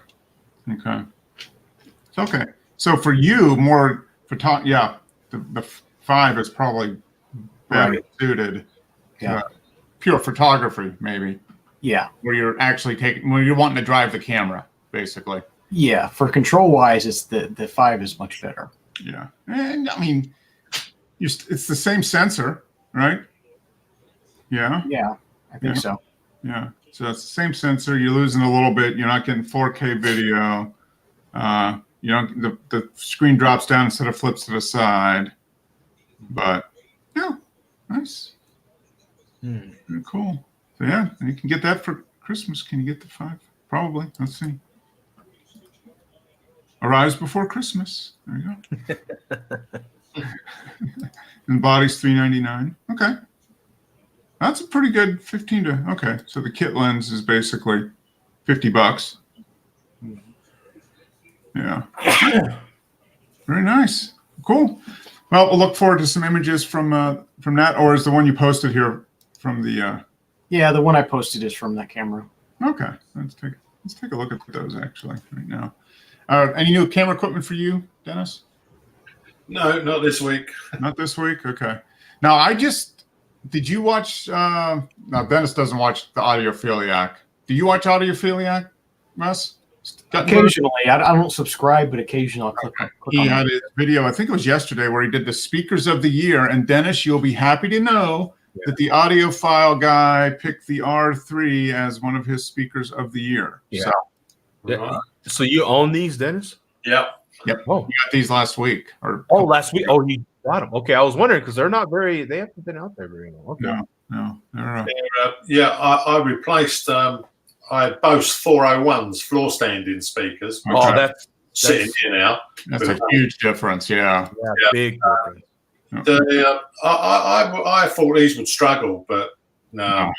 Okay. Okay. So for you, more the 5 is probably better Right. suited Yeah. to pure photography, maybe, Yeah. where you're actually where you're wanting to drive the camera, basically. Yeah. For control wise, it's the 5 is much better. Yeah. And I mean, it's the same sensor, right? Yeah. Yeah. I think Yeah. so. Yeah. So it's the same sensor. You're losing a little bit. You're not getting 4K video. You know, the screen drops down instead of flips to the side. But yeah, nice. Hmm. Very cool. So yeah, and you can get that for Christmas. Can you get the 5? Probably. Let's see. Arrives before Christmas. There you go. And the body's $399. Okay. That's a pretty good 15 to okay. So the kit lens is basically $50. Yeah. Very nice. Cool. Well, we'll look forward to some images from that, or is the one you posted here from the Yeah. The one I posted is from that camera. okay. Let's take a look at those actually right now. Any new camera equipment for you, Dennis? No, not this week. Not this week. Okay. Now did you watch? Now Dennis doesn't watch the Audiophiliac. Do you watch Audiophiliac, Russ? Occasionally, I don't subscribe, but occasionally I'll click He on had it. his video, I think it was yesterday, where he did the speakers of the year. And Dennis, you'll be happy to know that the audiophile guy picked the R3 as one of his speakers of the year. Yeah. So Yeah. Right. So you own these, Dennis? Yep. Oh, you got these last week. last week. Oh, you got them. Okay, I was wondering because they're not very. They haven't been out there very long. Okay. No. They're, Yeah, I replaced. I had Bose 401s floor standing speakers Okay. Oh, that's sitting here now. that's a huge difference. Yeah. big. Difference. I thought these would struggle, but no,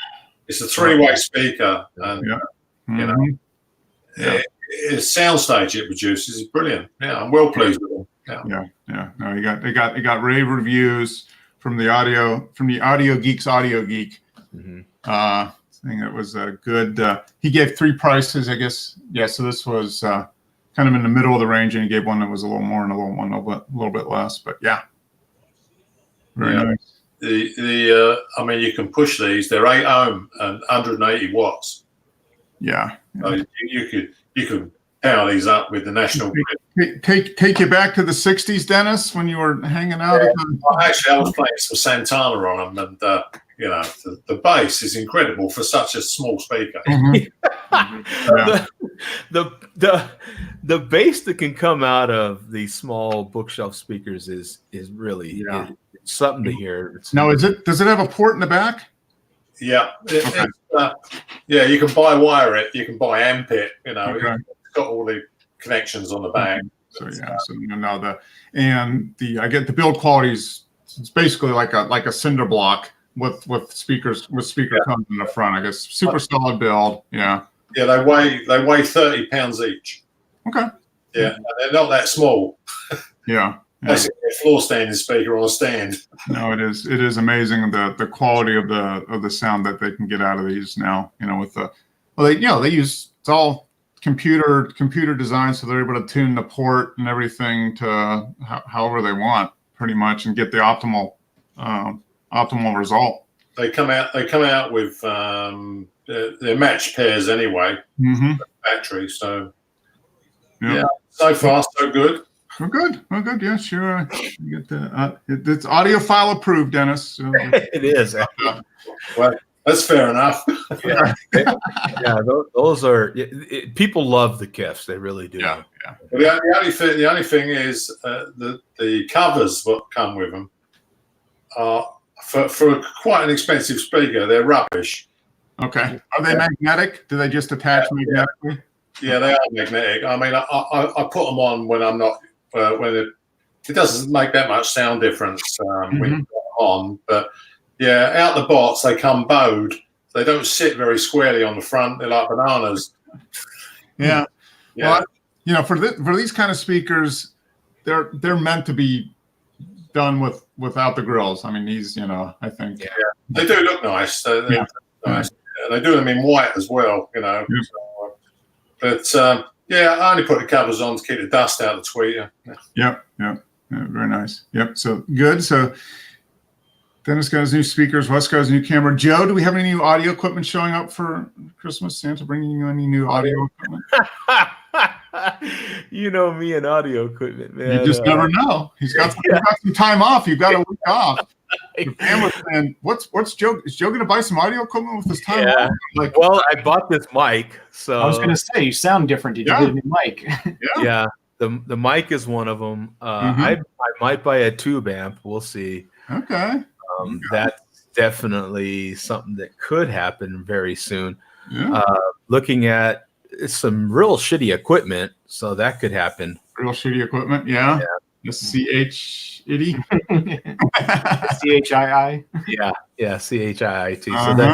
it's a 3-way speaker, and You know. Mhm. Yeah. It's soundstage it produces is brilliant. Yeah, I'm well pleased with them. Yeah. No, they got rave reviews from the Audio Geeks Audio Geek. Mhm. Saying it was a good. He gave 3 prices, I guess. Yeah, so this was kind of in the middle of the range, and he gave one that was a little more and a little bit less. But yeah, very Yeah. nice. I mean, you can push these. They're 8 ohm and 180 watts. Yeah. So you could power these up with the National Grid. Take you back to the '60s, Dennis, when you were hanging out. At the, Actually, I was playing some Santana on them, and the bass is incredible for such a small speaker. Mhm. Yeah. The bass that can come out of these small bookshelf speakers is really it's something to hear. Now, does it have a port in the back? Yeah, Okay. yeah. You can buy it. You can buy amp it. Okay. It's got all the connections on the back. So yeah, so I get the build quality is it's basically like a cinder block with speaker cones in the front. I guess super solid build. Yeah. Yeah, they weigh 30 pounds each. Okay. Yeah, and they're not that small. Yeah. Basically, a floor standing speaker on a stand. No, it is amazing the quality of the sound that they can get out of these now. With they use it's all computer design, so they're able to tune the port and everything to however they want, pretty much, and get the optimal result. They come out with they're matched pairs anyway. Mm-hmm. Battery, so Yeah. so far so good. We're good. Yeah, sure. You get it's audiophile approved, Dennis. So, It is. Well, that's fair enough. Yeah, those are people love the Kefs. They really do. yeah. But the only thing is the covers what come with them are for quite an expensive speaker. They're rubbish. Okay. Are they magnetic? Do they just attach magnetically? Yeah, they are magnetic. I mean, I put them on when I'm not when it doesn't make that much sound difference when Mhm. you put it on. But yeah, out the box they come bowed. They don't sit very squarely on the front. They're like bananas. Yeah. Yeah, Well, you know, for these kind of speakers, they're meant to be done without the grills. I mean, these, you know, I think. Yeah. they do look nice. They're Yeah. nice. Yeah, they do them in white as well. You know. Yeah. So, but yeah, I only put the covers on to keep the dust out of the tweeter. Yep. Yeah, very nice. Yep. So good. So Dennis got his new speakers. Wes got his new camera. Joe, do we have any new audio equipment showing up for Christmas? Santa bringing you any new audio equipment? You know me and audio equipment, man. You just never know. He's got some time off. You've got a week off. Your family's saying, what's Joe? Is Joe going to buy some audio equipment with his time Yeah. off? Like, Well, I bought this mic, so I was going to say, you sound different. Did you Yeah. get a new mic? yeah, the mic is one of them. Mhm. I might buy a tube amp. We'll see. okay. That's definitely something that could happen very soon. Yeah. Looking at some real shitty equipment, so that could happen. Real shitty equipment. Yeah. The CH itty. CHII. Yeah, CHIIT. So Uh-huh.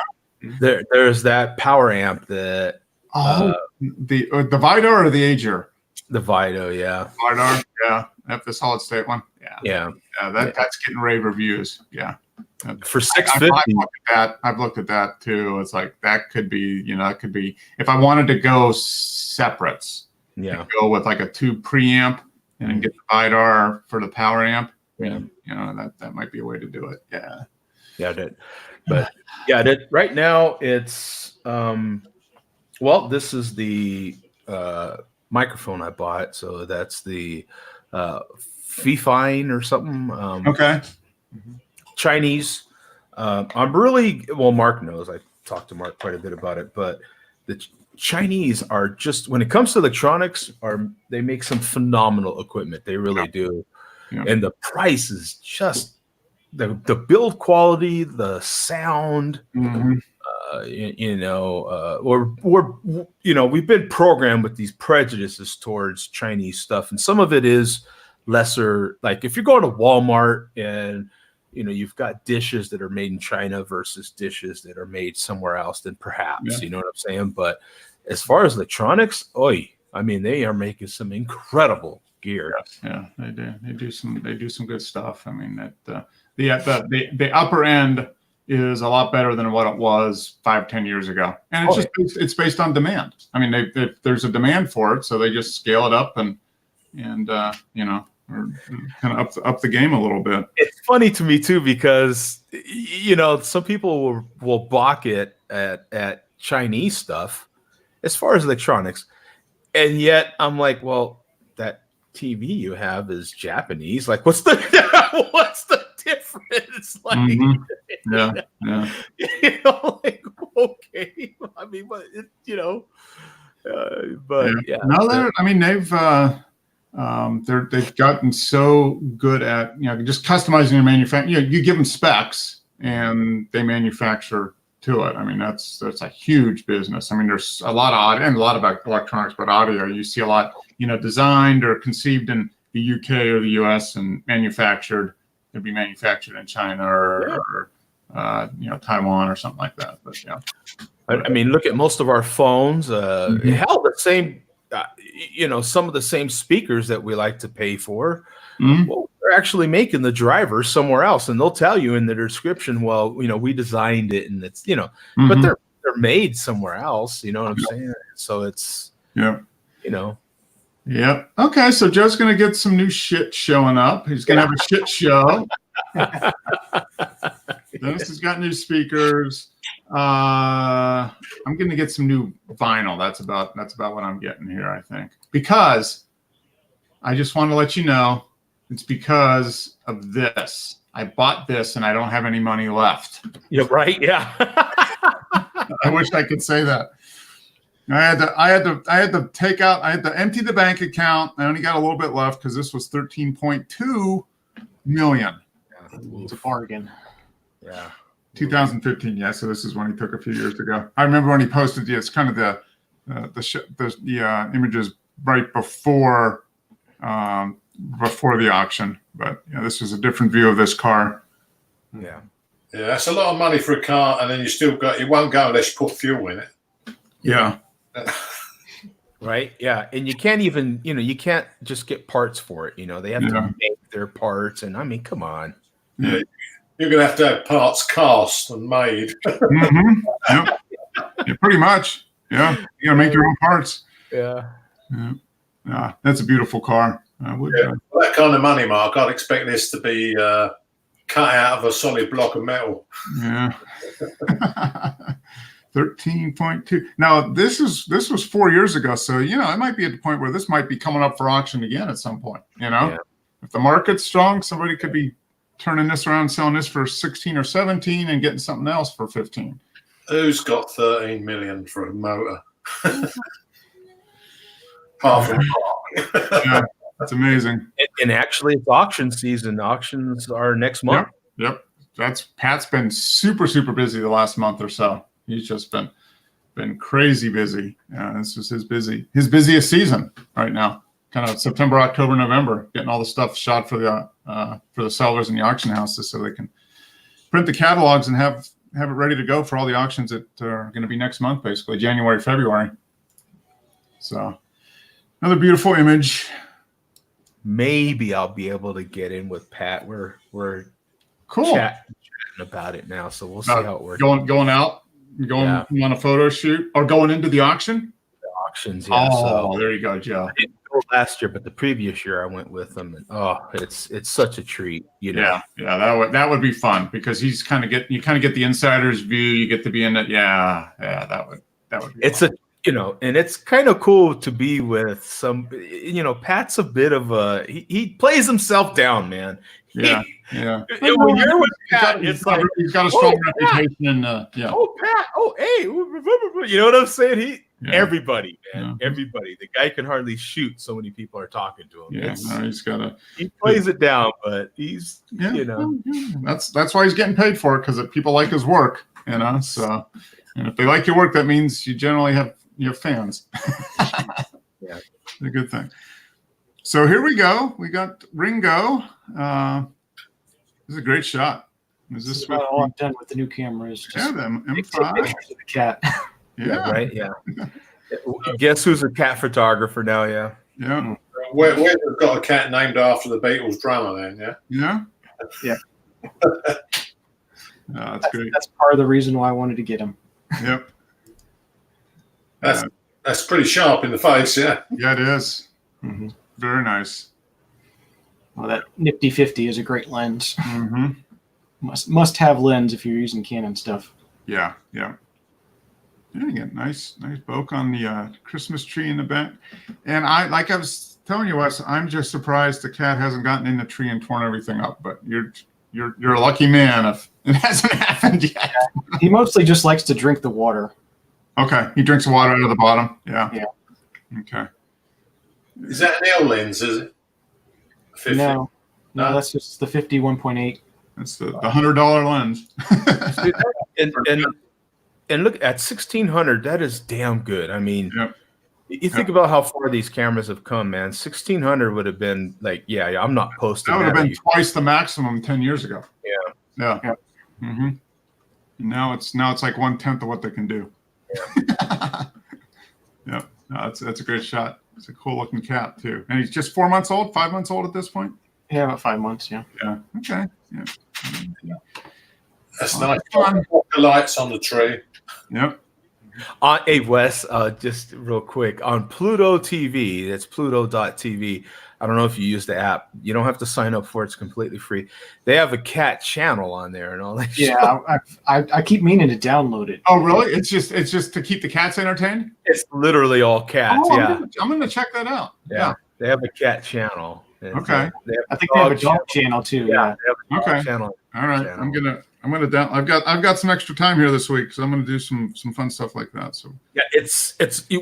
that there's that power amp that Oh, the Vidar or the Ager? the Vito, yeah, Vidar. Yeah. Yep, the solid state one. Yeah. yeah, That's getting rave reviews. Yeah. for I've 650. looked at that. I've looked at that too. It's like that could be, you know, that could be if I wanted to go separates, Yeah, go with like a tube preamp and then get the Vidar for the power amp. Yeah. You know, that might be a way to do it. Yeah. yeah, that right now it's well, this is the microphone I bought, so that's the Fifine or something. Okay. Chinese. I'm really well. Mark knows. I talked to Mark quite a bit about it, but the Chinese are just when it comes to electronics, they make some phenomenal equipment. They really do, Yeah. and the price is just the build quality, the sound. Mhm. We've been programmed with these prejudices towards Chinese stuff, and some of it is lesser. Like if you're going to Walmart and you've got dishes that are made in China versus dishes that are made somewhere else, then perhaps, Yeah. you know what I'm saying? But as far as electronics, they are making some incredible gear. Yeah, they do. They do some good stuff. I mean, the upper end is a lot better than what it was 5-10 years ago, and it's based on demand. I mean, there's a demand for it, so they just scale it up and or kind of up the game a little bit. It's funny to me too because some people will balk at Chinese stuff as far as electronics, and yet I'm like, well, that TV you have is Japanese. Like, what's the difference? Like, Mhm. Yeah. like, okay. I mean, but but yeah. No, I mean they've gotten so good at just customizing your manufacturing. You give them specs and they manufacture to it. I mean that's a huge business. I mean there's a lot of audio and a lot of electronics, but audio you see a lot designed or conceived in the UK or the US and manufactured. It'd be manufactured in China or Taiwan or something like that. But yeah, I mean look at most of our phones. Mhm. Hell, the same. Some of the same speakers that we like to pay for, Mhm. well, they're actually making the driver somewhere else, and they'll tell you in the description, well, we designed it, and it's but Mhm. they're made somewhere else. You know what I'm saying? So it's Yeah. Yep. Okay, so Joe's gonna get some new shit showing up. He's gonna have a shit show. Dennis has got new speakers. I'm gonna get some new vinyl. That's about what I'm getting here, I think. Because I just want to let you know, it's because of this. I bought this and I don't have any money left. Yeah. Right. Yeah. I wish I could say that. I had to empty the bank account. I only got a little bit left because this was 13.2 million. It's a bargain. Yeah. 2015, yeah. So this is when he took a few years ago. I remember when he posted. It's kind of the images right before before the auction. But yeah, this is a different view of this car. Yeah. Yeah, that's a lot of money for a car, and then it won't go unless you put fuel in it. Yeah. Right. Yeah. And you can't even, you can't just get parts for it. They have to make their parts. And I mean, come on. Yeah. You're going to have parts cast and made. Mm-hmm. Yep. Yeah, pretty much. Yeah. You got to make your own parts. Yeah. Yeah. That's a beautiful car. For that kind of money, Mark, I'd expect this to be cut out of a solid block of metal. Yeah. 13.2. Now this was 4 years ago, so it might be at the point where this might be coming up for auction again at some point. If the market's strong, somebody could be turning this around, selling this for 16 or 17, and getting something else for 15. Who's got 13 million for a motor? Apart from Yeah, that's amazing. And actually, it's auction season. Auctions are next month. Yep. Pat's been super, super busy the last month or so. He's just been crazy busy. This is his busiest season right now. Kind of September, October, November, getting all the stuff shot for the sellers in the auction houses, so they can print the catalogs and have it ready to go for all the auctions that are going to be next month, basically January, February. So another beautiful image. Maybe I'll be able to get in with Pat. We're Cool. chatting about it now, so we'll see how it works. Going out, on a photo shoot, or going into the auction. Auctions, yeah. Oh, so there you go, Joe. I didn't go last year, but the previous year I went with them, and it's such a treat. Yeah, that would be fun, because you kind of get the insider's view. You get to be in it. Yeah, that would be It's fun. and it's kind of cool to be with some. Pat's a bit of he plays himself down, man. Yeah. When you're with Pat, he's got a strong reputation, and Oh, Pat. Oh, hey. You know what I'm saying? Everybody, man. Yeah. Everybody. The guy can hardly shoot. So many people are talking to him. Yeah, He plays it down, but he's, That's why he's getting paid for it, because people like his work, So, and if they like your work, that means you generally have fans. Yeah, it's a good thing. So here we go. We got Ringo. This is a great shot. Is this about all I'm done with the new cameras? Yeah, the Take M5. pictures of the cat. Yeah, right. Yeah. Guess who's a cat photographer now? Yeah. Yeah. We've got a cat named after the Beatles drummer, then, Yeah. Yeah. That's great. That's part of the reason why I wanted to get him. Yep. That's pretty sharp in the face, yeah. Yeah, it is. Mm-hmm. Very nice. Well, that Nifty 50 is a great lens. Mm-hmm. Must have lens if you're using Canon stuff. Yeah. You get nice bokeh on the Christmas tree in the back. And I was telling you, Wes, I'm just surprised the cat hasn't gotten in the tree and torn everything up. But you're a lucky man if it hasn't happened yet. He mostly just likes to drink the water. Okay, he drinks water out of the bottom. Yeah. Okay. Is that an L lens, is it? 50? No, that's just the 51.8. That's the $100 lens. and look at 1600. That is damn good. I mean, Yep. You think about how far these cameras have come, man. 1600 would have been like, I'm not posting. That would have been twice the maximum 10 years ago. Yeah. Mm-hmm. Now it's like 1/10 of what they can do. Yeah. No, that's a great shot. It's a cool looking cat too, and he's just 4 months old, 5 months old at this point. Yeah, about 5 months. Yeah. Yeah. Okay. Yeah. That's nice. The lights on the tree. Yep. Hey, Wes, just real quick on Pluto TV. That's Pluto.tv. I don't know if you use the app. You don't have to sign up for it. It's completely free. They have a cat channel on there and all that. Yeah, I keep meaning to download it. Oh, really? It's just to keep the cats entertained? It's literally all cats. Oh, yeah. I'm gonna check that out. Yeah. They have a cat channel. Okay. I think they have a dog channel too. Yeah. They have a dog Okay. channel. All right. Channel. I'm gonna down. I've got some extra time here this week, so I'm gonna do some fun stuff like that. So Yeah, it's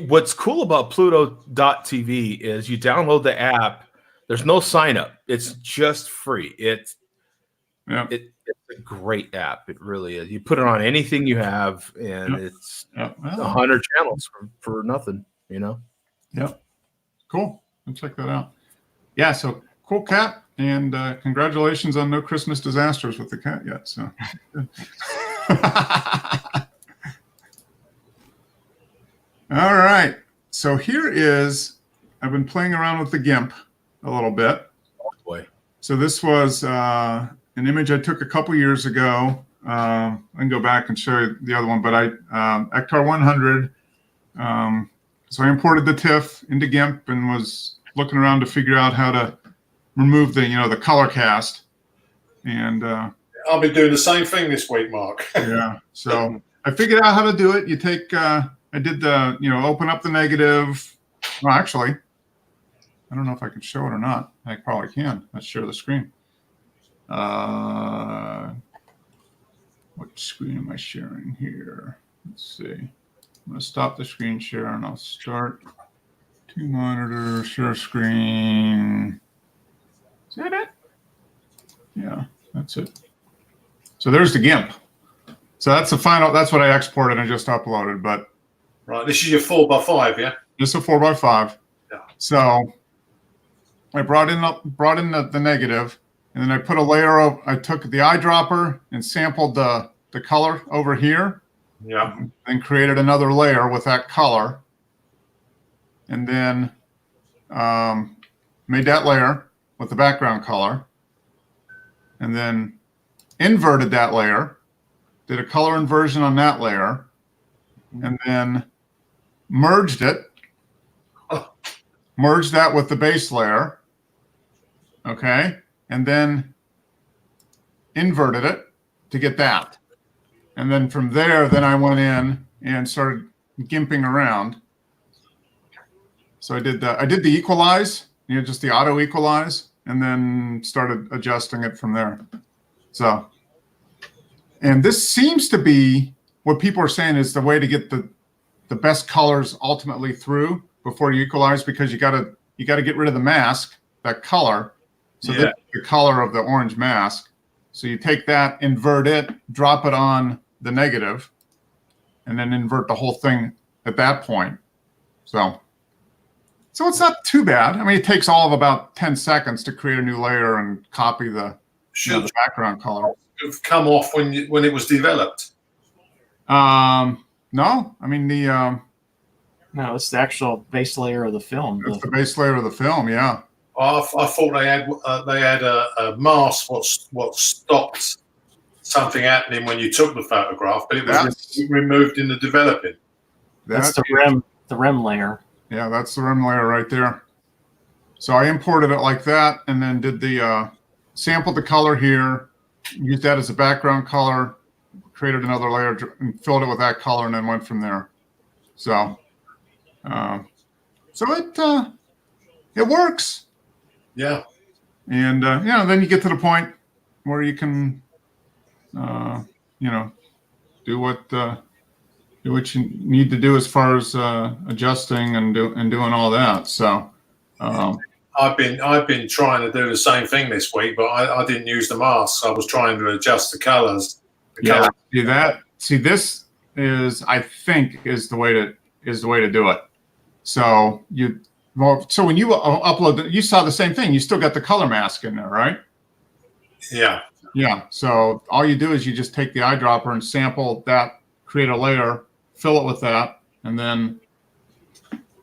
what's cool about Pluto.tv is you download the app. There's no sign up. It's just free. It's a great app. It really is. You put it on anything you have, and it's 100 channels for nothing. Yep. Cool. I'll check that out. Yeah. So cool cat, and congratulations on no Christmas disasters with the cat yet. So. All right. So here is, I've been playing around with the GIMP a little bit. Oh boy. So this was an image I took a couple years ago. I can go back and show you the other one, but Ektar 100. So I imported the TIFF into GIMP and was looking around to figure out how to remove the color cast. And I'll be doing the same thing this week, Mark. yeah, so I figured out how to do it. You take, I did the, open up the negative. Well, actually, I don't know if I can show it or not. I probably can. Let's share the screen. What screen am I sharing here? Let's see. I'm going to stop the screen share and I'll start 2 monitors, share screen. Is that it? Yeah, that's it. So there's the GIMP. So that's the final, that's what I exported and just uploaded, but. Right, this is your 4x5, yeah? This is a 4x5. Yeah. So I brought in the negative, and then I put a layer of, I took the eyedropper and sampled the color over here. Yeah. And created another layer with that color. And then made that layer with the background color. And then inverted that layer, did a color inversion on that layer, and then merged it. Merged that with the base layer. Okay. And then inverted it to get that. And then from there, then I went in and started gimping around. So I did the equalize, just the auto equalize, and then started adjusting it from there. So, and this seems to be what people are saying is the way to get the best colors ultimately through before you equalize, because you gotta get rid of the mask, that color. So Yeah. that's the color of the orange mask. So you take that, invert it, drop it on the negative, and then invert the whole thing at that point. So it's not too bad. I mean, it takes all of about 10 seconds to create a new layer and copy the Should background color. have come off when it was developed. No, I mean No, it's the actual base layer of the film. it's the base layer of the film. Yeah. I thought they had a mask what stopped something happening when you took the photograph, but it was removed in the developing. That's the REM layer. Yeah, that's the REM layer right there. So I imported it like that, and then did the sampled the color here, used that as a background color, created another layer and filled it with that color, and then went from there. So, it works. Yeah. And then you get to the point where you can, do what you need to do as far as adjusting and doing all that. So, I've been trying to do the same thing this week, but I didn't use the mask. I was trying to adjust the colors. This is, I think, is the way to do it. So when you upload, you saw the same thing. You still got the color mask in there, right? Yeah. Yeah. So all you do is you just take the eyedropper and sample that, create a layer, fill it with that, and then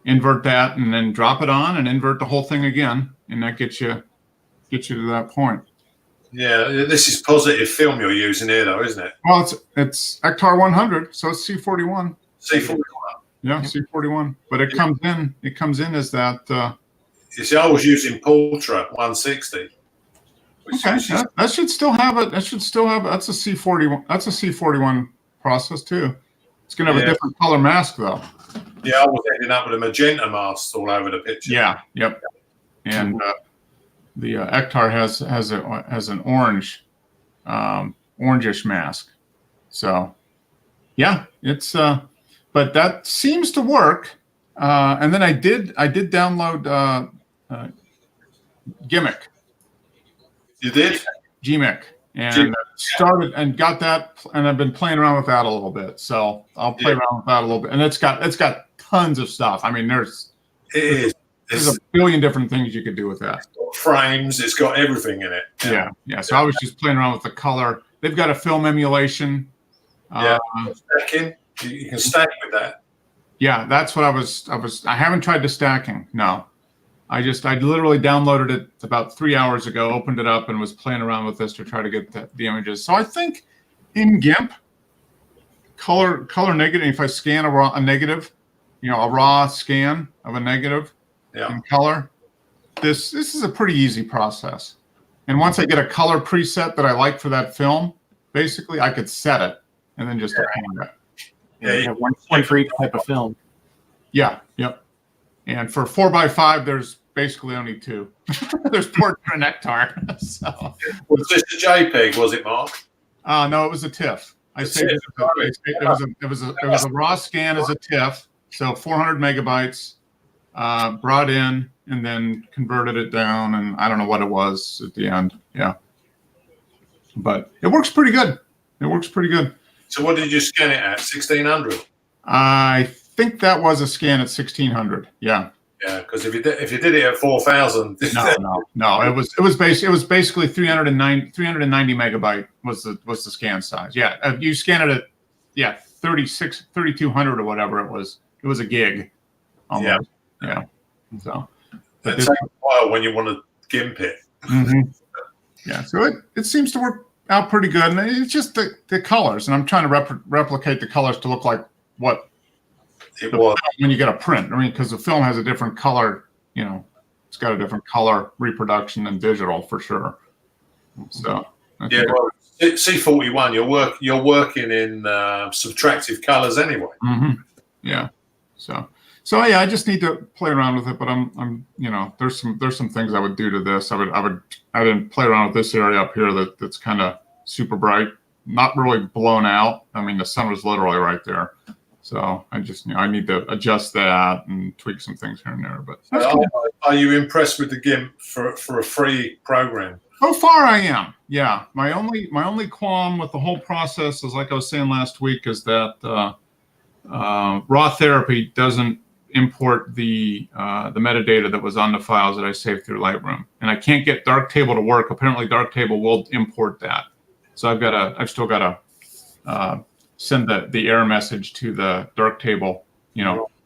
invert that, and then drop it on and invert the whole thing again, and that gets you to that point. Yeah, this is positive film you're using here, though, isn't it? Well, it's Ektar 100, so it's C41. C41. Yeah, C41. But it comes in as that. You see, I was using Portra 160. Okay, that should still have it. That's a C41. That's a C41 process too. It's gonna have a different color mask though. Yeah, I was ending up with a magenta mask all over the picture. Yeah. Yep. And the Ektar has an orangish mask. So yeah, it's but that seems to work. And then I did download Gimmick. You did? Gmic, and started and got that, and I've been playing around with that a little bit. So I'll play around with that a little bit, and it's got tons of stuff. I mean, It's There's a billion different things you could do with that. It's got frames. It's got everything in it. Yeah. So I was just playing around with the color. They've got a film emulation. Yeah. Stacking. You can stack with that. Yeah, that's what I haven't tried the stacking. No. I literally downloaded it about 3 hours ago, opened it up, and was playing around with this to try to get the images. So I think in GIMP, color negative, if I scan a negative, a raw scan of a negative in color, this is a pretty easy process. And once I get a color preset that I like for that film, basically I could set it and then just append it. Yeah, one for each type of film. Yeah, yep. And for 4x5, there's basically only two. There's portrait and nectar. So. Was this a JPEG? Was it, Mark? No, it was a TIFF. I saved it. It was a raw scan as a TIFF. So 400 megabytes, brought in and then converted it down, and I don't know what it was at the end. Yeah, but it works pretty good. So what did you scan it at? 1600. I think that was a scan at 1600. Yeah. Yeah, because if you did it at 4000, no, it was basically 390 megabyte was the scan size. Yeah, you scan it at 3200 or whatever it was. It was a gig. Almost. Yeah. So it takes a while when you want to GIMP it. Mm-hmm. Yeah, so it seems to work out pretty good, and it's just the colors, and I'm trying to replicate the colors to look like what it was when you get a print. I mean, because the film has a different color, it's got a different color reproduction than digital for sure. So well, C41, you're working in subtractive colors anyway. Mm-hmm. Yeah. So yeah, I just need to play around with it, but I'm there's some things I would do to this. I didn't play around with this area up here that's kind of super bright, not really blown out. I mean, the sun was literally right there. So I just, I need to adjust that and tweak some things here and there. But are you impressed with the GIMP for a free program? So far, I am. Yeah. My only qualm with the whole process is, like I was saying last week, is that Raw Therapy doesn't import the metadata that was on the files that I saved through Lightroom, and I can't get Darktable to work. Apparently, Darktable will import that, so I've still got to send the error message to the Darktable,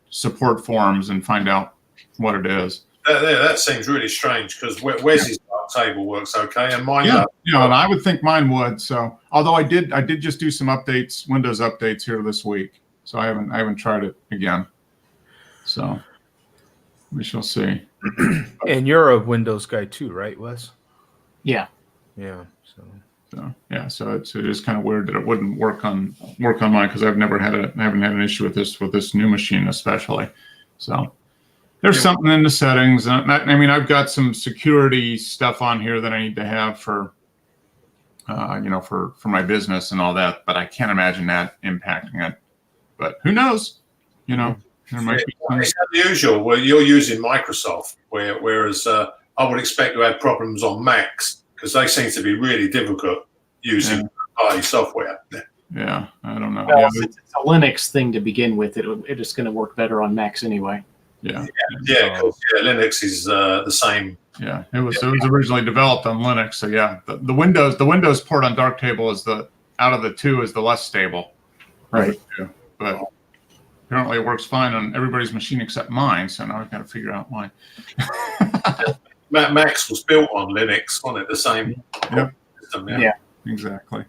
support forums and find out what it is. That seems really strange, because Wes's Darktable works okay, and mine does. Yeah, and I would think mine would. So, although I did just do some updates, Windows updates here this week, so I haven't tried it again. So we shall see. And you're a Windows guy too, right, Wes? Yeah. Yeah. So it is kind of weird that it wouldn't work on mine, because I haven't had an issue with this new machine especially. So there's something in the settings. I've got some security stuff on here that I need to have for for my business and all that, but I can't imagine that impacting it. But who knows? There might be some. It's unusual where you're using Microsoft, whereas I would expect to have problems on Macs, because they seem to be really difficult using party software. Yeah, I don't know. Well, it's a Linux thing to begin with. It's going to work better on Macs anyway. Yeah. Linux is the same. Yeah, it was originally developed on Linux. So yeah, the Windows port on Darktable is out of the two is the less stable. Right. But apparently it works fine on everybody's machine except mine. So now I've got to figure out why. Max was built on Linux, wasn't it? The same. Yep. System, yeah. Exactly.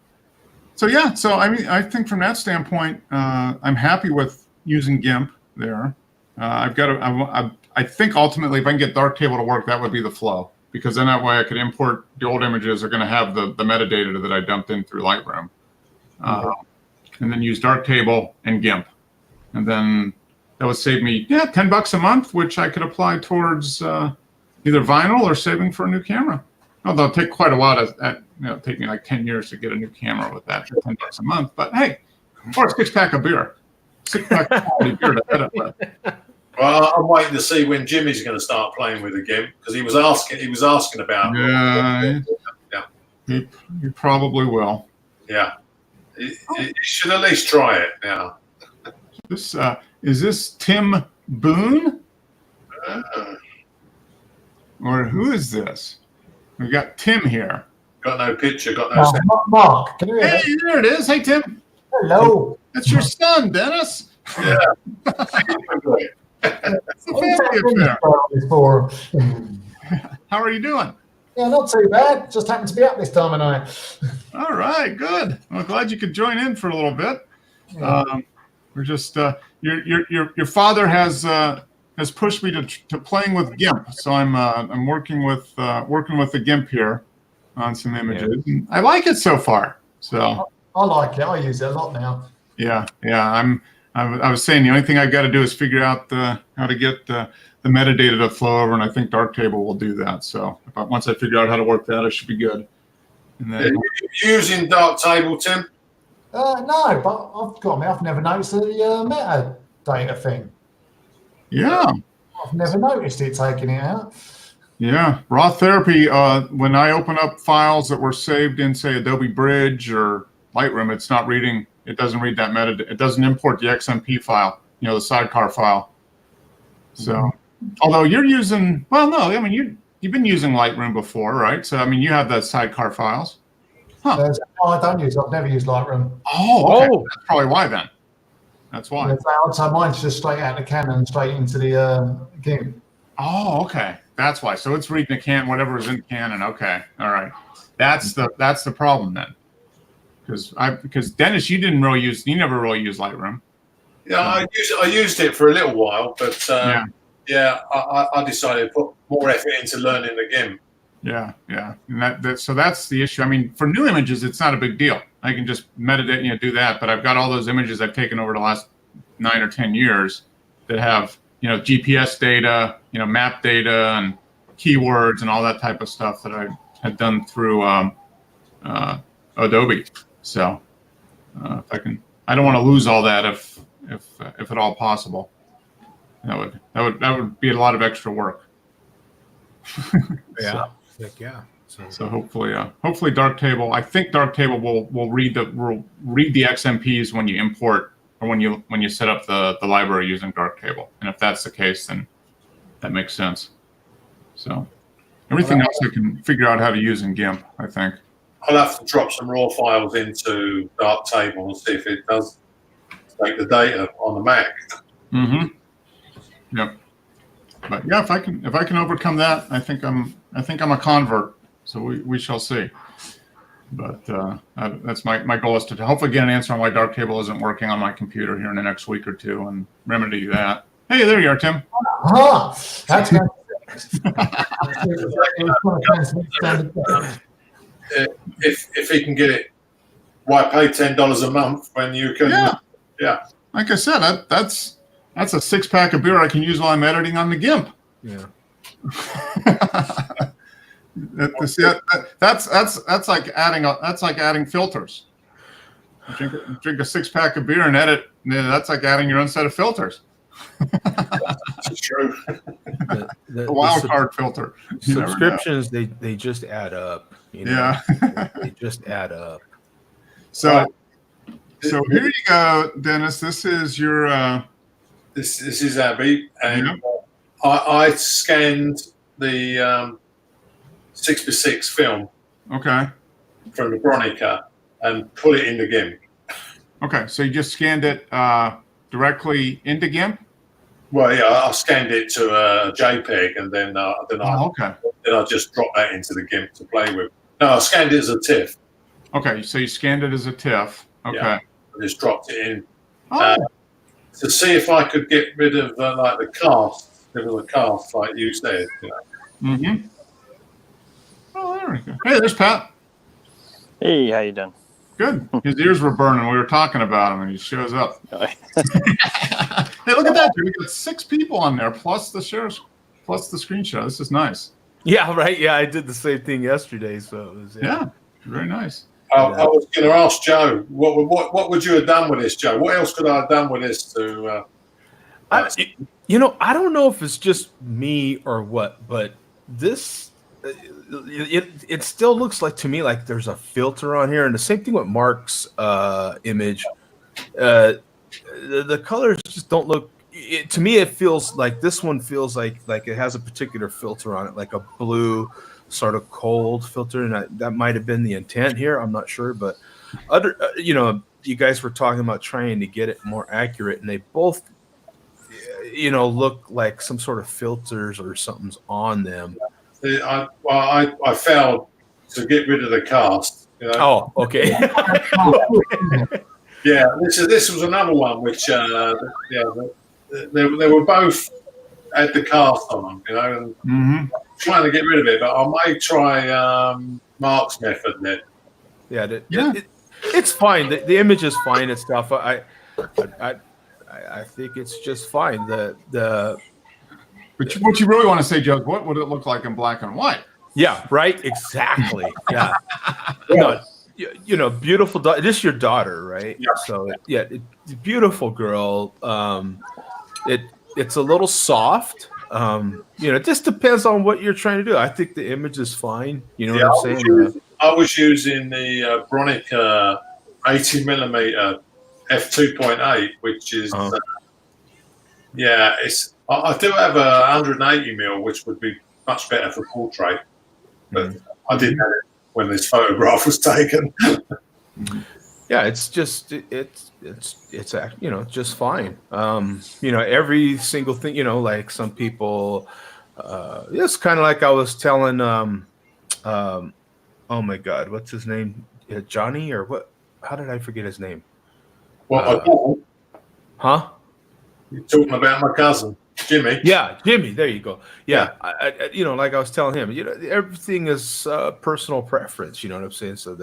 So yeah, I think from that standpoint, I'm happy with using GIMP there. I think ultimately, if I can get Darktable to work, that would be the flow, because then that way I could import the old images are going to have the metadata that I dumped in through Lightroom, and then use Darktable and GIMP, and then that would save me $10 a month, which I could apply towards either vinyl or saving for a new camera. Although it'll take quite a while it'll take me like 10 years to get a new camera with that for $10 a month. But hey, or a 6-pack of beer, 6-pack of quality beer to edit with. Well, I'm waiting to see when Jimmy's going to start playing with the GIMP, because he was asking about. Yeah. He probably will. Yeah. He should at least try it now. Is this Tim Boone? Or who is this? We've got Tim here. Got no picture, got no Oh, sound. Mark, can you hear Hey, me? there it is. Hey, Tim. Hello. That's your son, Dennis. Yeah. It's a What's family happening affair. this forum? How are you doing? Yeah, not too bad. Just happened to be up this time of night. All right, good. Well, glad you could join in for a little bit. Yeah. We're just your father has pushed me to playing with GIMP, so I'm working with the GIMP here on some images. And I like it so far. So I like it. I use it a lot now. yeah. I was saying the only thing I've got to do is figure out how to get the metadata to flow over, and I think Darktable will do that. So once I figure out how to work that, I should be good. And then, You using Darktable, Tim? No, but I've never noticed the metadata thing. yeah. I've never noticed it taking it out. Yeah, raw therapy. When I open up files that were saved in, say, Adobe Bridge or Lightroom, it's not reading. It doesn't read that metadata. It doesn't import the XMP file. The sidecar file. So, although you're using, well, no, I mean you've been using Lightroom before, right? So, I mean, you have the sidecar files. Huh? I've never used Lightroom. Oh, okay. That's probably why then. That's why. So mine's just straight out of the Canon, straight into the GIMP. Oh, okay. That's why. So it's reading the Canon, whatever is in Canon. Okay. All right. That's the problem then. Because Dennis, you never really used Lightroom. Yeah, I used it for a little while, but I decided to put more effort into learning the GIMP. Yeah. And so that's the issue. I mean, for new images, it's not a big deal. I can just metadata, do that. But I've got all those images I've taken over the last 9 or 10 years that have, GPS data, map data and keywords and all that type of stuff that I had done through Adobe. So if I don't want to lose all that if at all possible. That would be a lot of extra work. Yeah. Yeah. So hopefully Darktable. I think Darktable will read the XMPs when you import or when you set up the library using Darktable. And if that's the case, then that makes sense. So everything else I can figure out how to use in GIMP, I think. I'll have to drop some raw files into Darktable and see if it does take the data on the Mac. Mm-hmm. Yep. But yeah, if I can overcome that, I think I'm a convert. So we shall see. But that's my goal is to hopefully get an answer on why Darktable isn't working on my computer here in the next week or two and remedy that. Hey, there you are, Tim. That's good. If he can get it, why pay $10 a month when you can? Yeah. Like I said, that's a 6-pack of beer I can use while I'm editing on the GIMP. Yeah. That's like adding filters. Drink a 6-pack of beer and edit. That's like adding your own set of filters. It's true. The wild card filter. Subscriptions, they just add up. Yeah. They just add up. So here you go, Dennis. This is your. This is Abby, and I scanned the 6x6 film. Okay. From the Bronica and put it in the GIMP. Okay, so you just scanned it directly into GIMP? Well, yeah, I scanned it to a JPEG, and then I just dropped that into the GIMP to play with. No, I scanned it as a TIFF. Okay, so you scanned it as a TIFF. Okay. Yeah, I just dropped it in to see if I could get rid of the cast, like you said. Mm-hmm. Oh, there we go. Hey, there's Pat. Hey, how you doing? Good. His ears were burning. We were talking about him, and he shows up. Hey, look at that, dude. We got 6 people on there, plus the screenshot. This is nice. Yeah, right. Yeah, I did the same thing yesterday. So it was, yeah, very nice. I was going to ask Joe, what would you have done with this, Joe? What else could I have done with this to? I don't know if it's just me or what, but this. It still looks like to me like there's a filter on here, and the same thing with Mark's image. The colors just don't look to me, it feels like this one feels like it has a particular filter on it, like a blue sort of cold filter, and that might have been the intent here. I'm not sure, but you guys were talking about trying to get it more accurate, and they both, look like some sort of filters or something's on them. I failed to get rid of the cast. Oh, okay. Yeah, this was another one which, they were both had the cast on them, and trying to get rid of it, but I might try Mark's method then. Yeah, it's fine. The image is fine and stuff. I think it's just fine. But what you really want to say, Joe, is what would it look like in black and white? Yeah, right. Exactly. Yeah. No, beautiful. This is your daughter, right? Yeah. So beautiful girl. It's a little soft. It just depends on what you're trying to do. I think the image is fine. You know what I'm saying? I was using the Bronica 80mm f2.8, which is it's. I do have a 180mm, which would be much better for portrait, but I didn't have it when this photograph was taken. Yeah, it's just just fine. Every single thing, like some people, it's kind of like I was telling, oh my God, what's his name? Johnny or what? How did I forget his name? Well, huh? You're talking about my cousin, Jimmy. Yeah, Jimmy. There you go. Yeah, I like I was telling him, everything is personal preference. You know what I'm saying? So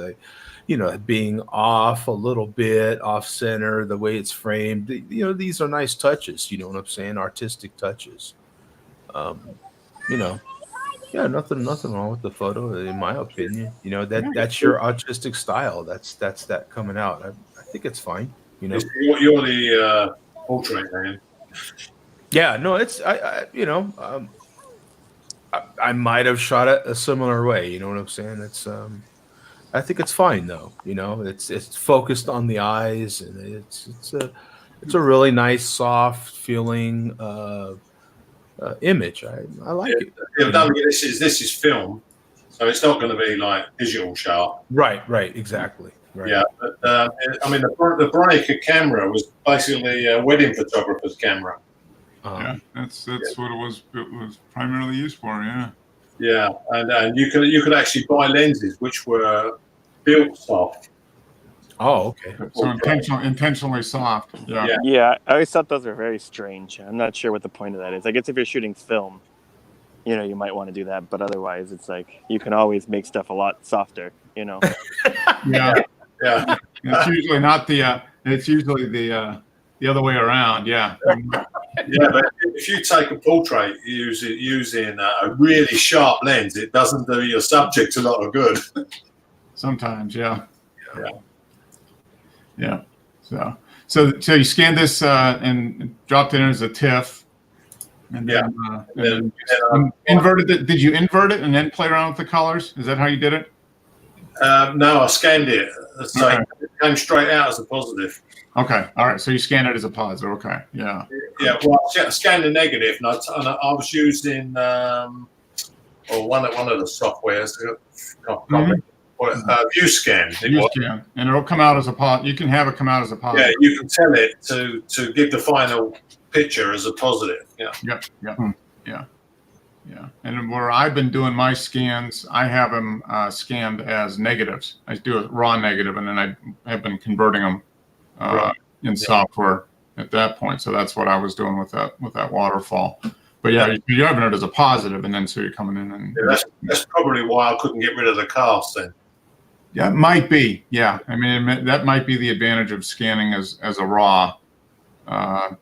being off a little bit, off center, the way it's framed, these are nice touches. You know what I'm saying? Artistic touches. Nothing wrong with the photo, in my opinion. That's your artistic style. That's that coming out. I think it's fine. You're the portrait man. Yeah, no, it's I might have shot it a similar way. You know what I'm saying? It's I think it's fine though. It's focused on the eyes, and it's a really nice, soft feeling image. I like it. This is film, so it's not going to be like digital sharp. Right, exactly. Right. Yeah, but the Bronica camera was basically a wedding photographer's camera. Yeah, that's what it was primarily used for. Yeah. Yeah, and you could actually buy lenses which were built soft. Oh, okay. So intentionally soft. Yeah. Yeah, I always thought those were very strange. I'm not sure what the point of that is. I guess if you're shooting film, you might want to do that, but otherwise, it's like you can always make stuff a lot softer. Yeah. Yeah. It's usually not the. It's usually the other way around. Yeah. Yeah, but if you take a portrait using a really sharp lens, it doesn't do your subject a lot of good. Sometimes, yeah. So you scanned this and dropped it in as a TIFF, and then inverted it. Did you invert it and then play around with the colors? Is that how you did it? No, I scanned it, so it came straight out as a positive. Okay, all right. So you scanned it as a positive. Okay, yeah. Yeah, well, I scanned the negative, and I was using one of the softwares. ViewScan. ViewScan, and it'll come out as a positive. You can have it come out as a positive. Yeah, you can tell it to give the final picture as a positive. Yeah. Yeah. And where I've been doing my scans, I have them scanned as negatives. I do a raw negative, and then I have been converting them in software at that point. So that's what I was doing with that waterfall. But yeah, you're having it as a positive, and then so you're coming in and that's probably why I couldn't get rid of the cast then. Yeah, it might be. Yeah, I mean that might be the advantage of scanning as a raw.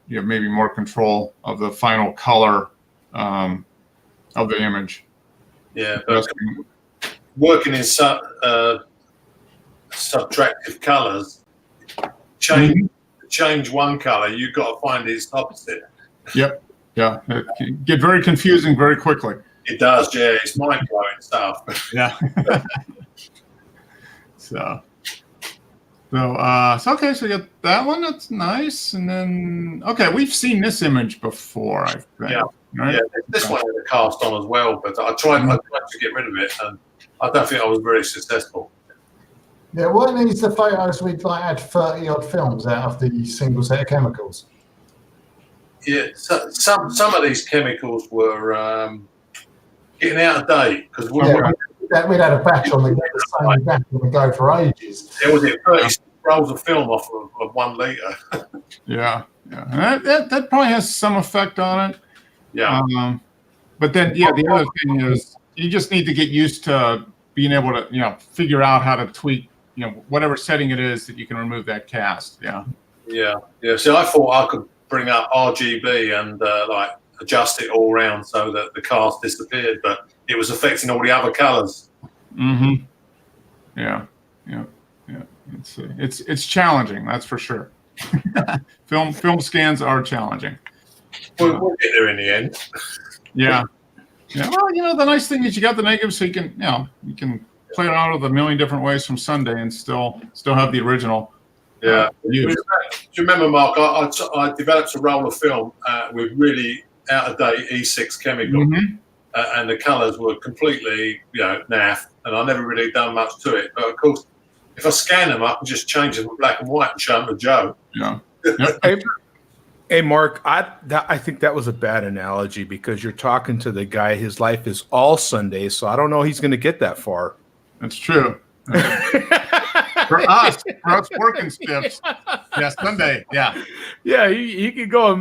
You have maybe more control of the final color of the image. Yeah, but working in subtractive colors, change one color, you've got to find its opposite. Yep. Yeah. It can get very confusing very quickly. It does. Yeah, it's mind blowing stuff. Yeah. So. So okay, so you got that one. That's nice. And then okay, we've seen this image before, I think. Yeah. Right? Yeah, this one had a cast on as well, but I tried to get rid of it, and I don't think I was very successful. Yeah, weren't these the photos we'd like had 30 odd films out of the single set of chemicals? Yeah, so, some of these chemicals were getting out of date because We'd had a batch on the same batch on the go for ages. there was 30 rolls of film off of 1 litre. Yeah. And that probably has some effect on it. Yeah. But then, yeah, the other thing is you just need to get used to being able to, figure out how to tweak, whatever setting it is that you can remove that cast. Yeah. Yeah. So I thought I could bring up RGB and adjust it all around so that the cast disappeared, but it was affecting all the other colors. Mm-hmm. Yeah. It's challenging, that's for sure. Film scans are challenging. We'll get there in the end. Yeah. Well, the nice thing is you got the negative, so you can play it out of a million different ways from Sunday and still have the original. Yeah. Do use. you remember, Mark? I developed a roll of film with really out of date E6 chemical, and the colours were completely, naff, and I never really done much to it. But of course, if I scan them, I can just change them to black and white and show them to Joe. Yeah. Hey, Mark, I think that was a bad analogy because you're talking to the guy. His life is all Sunday, so I don't know he's going to get that far. That's true. For us working stiffs, yeah, Sunday, yeah. Yeah, he could go,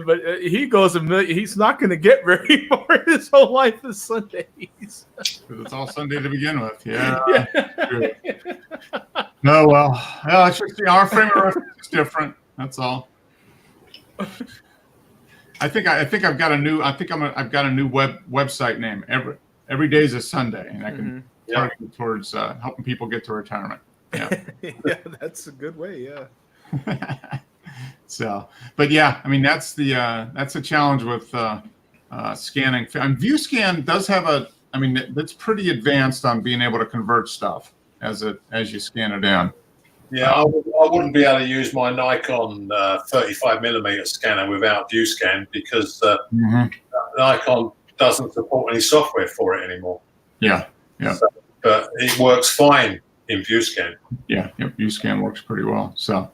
but he goes a million. He's not going to get very far. His whole life is Sundays. It's all Sunday to begin with. Yeah. True. No, well, it's just our frame of reference is different. That's all. I think I've got a new. I've got a new website name. Every day is a Sunday, and I can target towards helping people get to retirement. Yeah. Yeah, that's a good way. Yeah. So, but yeah, I mean that's a challenge with scanning. And ViewScan does have it's pretty advanced on being able to convert stuff as you scan it in. Yeah, I wouldn't be able to use my Nikon 35mm scanner without ViewScan because Nikon doesn't support any software for it anymore. Yeah. So, but it works fine in ViewScan. Yeah, ViewScan works pretty well. So,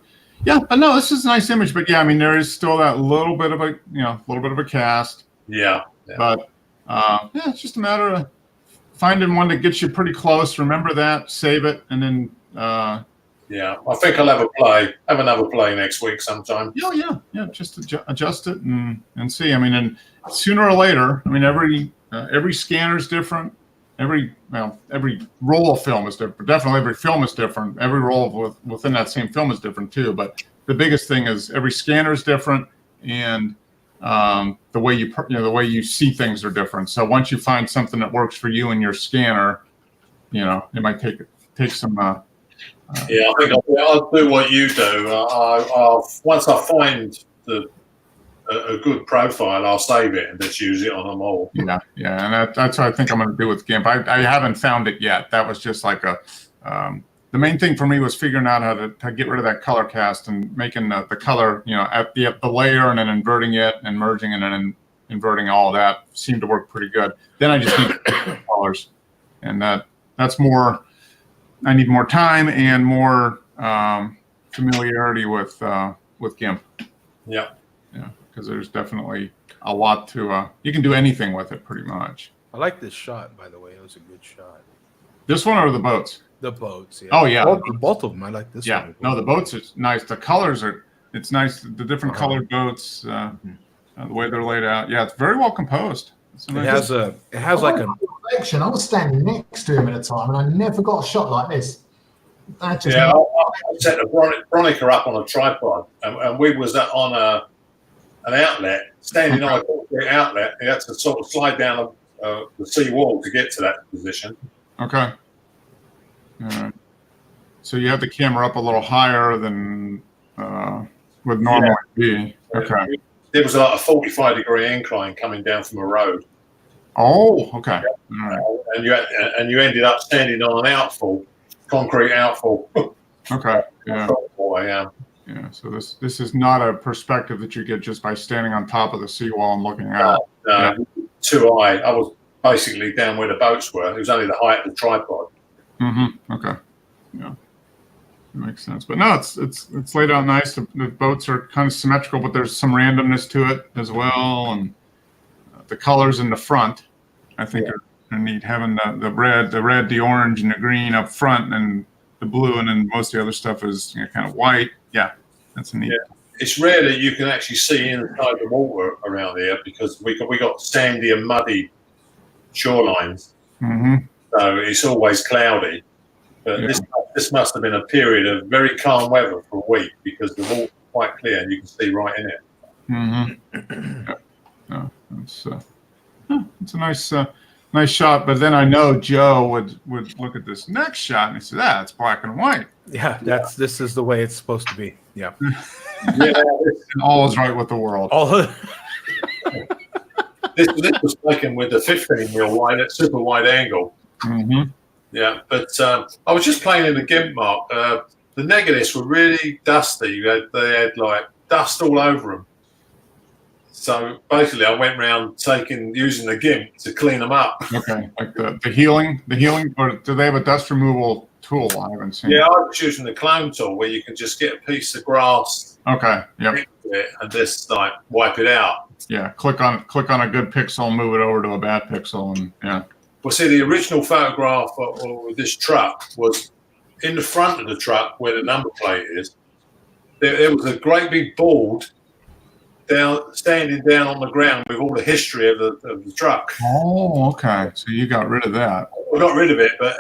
yeah, but no, this is a nice image. But yeah, I mean, there is still that little bit of a cast. Yeah. But it's just a matter of finding one that gets you pretty close. Remember that, save it, and then. Yeah, I think I'll have another play next week sometime. Yeah. Just adjust it and see. I mean, and sooner or later, I mean, every scanner is different. Every roll of film is different. Definitely, every film is different. Every roll within that same film is different too. But the biggest thing is every scanner is different, and the way you see things are different. So once you find something that works for you and your scanner, it might take some. Yeah, I think I'll do what you do. Once I find a good profile, I'll save it and just use it on them all. Yeah, and that's what I think I'm going to do with GIMP. I haven't found it yet. That was just like the main thing for me was figuring out how to get rid of that color cast and making the color, at the layer and then inverting it and merging and then inverting all of that seemed to work pretty good. Then I just need colors, and that's more. I need more time and more familiarity with GIMP. Yeah. Because there's definitely a lot to. You can do anything with it, pretty much. I like this shot, by the way. It was a good shot. This one or the boats? The boats. Yeah. Oh yeah, both of them. I like this one. Yeah, no, the boats is nice. The colors are. It's nice. The different colored boats, the way they're laid out. Yeah, it's very well composed. It has like a reflection. I was standing next to him at a time, and I never got a shot like this. I set a Bronica up on a tripod, and we was on an outlet, standing on a concrete outlet. You had to sort of slide down the sea wall to get to that position. Okay. So you have the camera up a little higher than would normally be. Okay. There was like a 45-degree incline coming down from a road. Oh, okay. All right. And you ended up standing on an concrete outfall. Okay. Yeah. Boy, Yeah. So this is not a perspective that you get just by standing on top of the seawall and looking out. too high. I was basically down where the boats were. It was only the height of the tripod. Mm-hmm. Okay. Yeah. That makes sense. But no, it's laid out nice. The boats are kind of symmetrical, but there's some randomness to it as well, and the colors in the front, I think, are neat. Having the red, the orange, and the green up front, and the blue, and then most of the other stuff is kind of white. Yeah, that's a neat. Yeah. It's rare that you can actually see inside the water around here because we got sandy and muddy shorelines, Mm-hmm. so it's always cloudy. But this must have been a period of very calm weather for a week because the water's quite clear and you can see right in it. Mm-hmm. No, it's a nice shot. But then I know Joe would look at this next shot and he said, "It's black and white." Yeah, this is the way it's supposed to be. Yeah. Yeah, And all is right with the world. All this was taken with the 15mm wide at super wide angle. Mm-hmm. Yeah, but I was just playing in the GIMP, Mark. The negatives were really dusty. They had like dust all over them. So basically, I went around using the GIMP to clean them up. Okay, like the healing, or do they have a dust removal tool? I haven't seen. Yeah, I was using the clone tool where you can just get a piece of grass Okay. Yep. and just like wipe it out. Yeah. Click on a good pixel, move it over to a bad pixel, and yeah. Well, see, the original photograph of this truck was in the front of the truck where the number plate is. There was a great big board standing down on the ground with all the history of the truck. Oh, okay. So you got rid of that. We got rid of it, but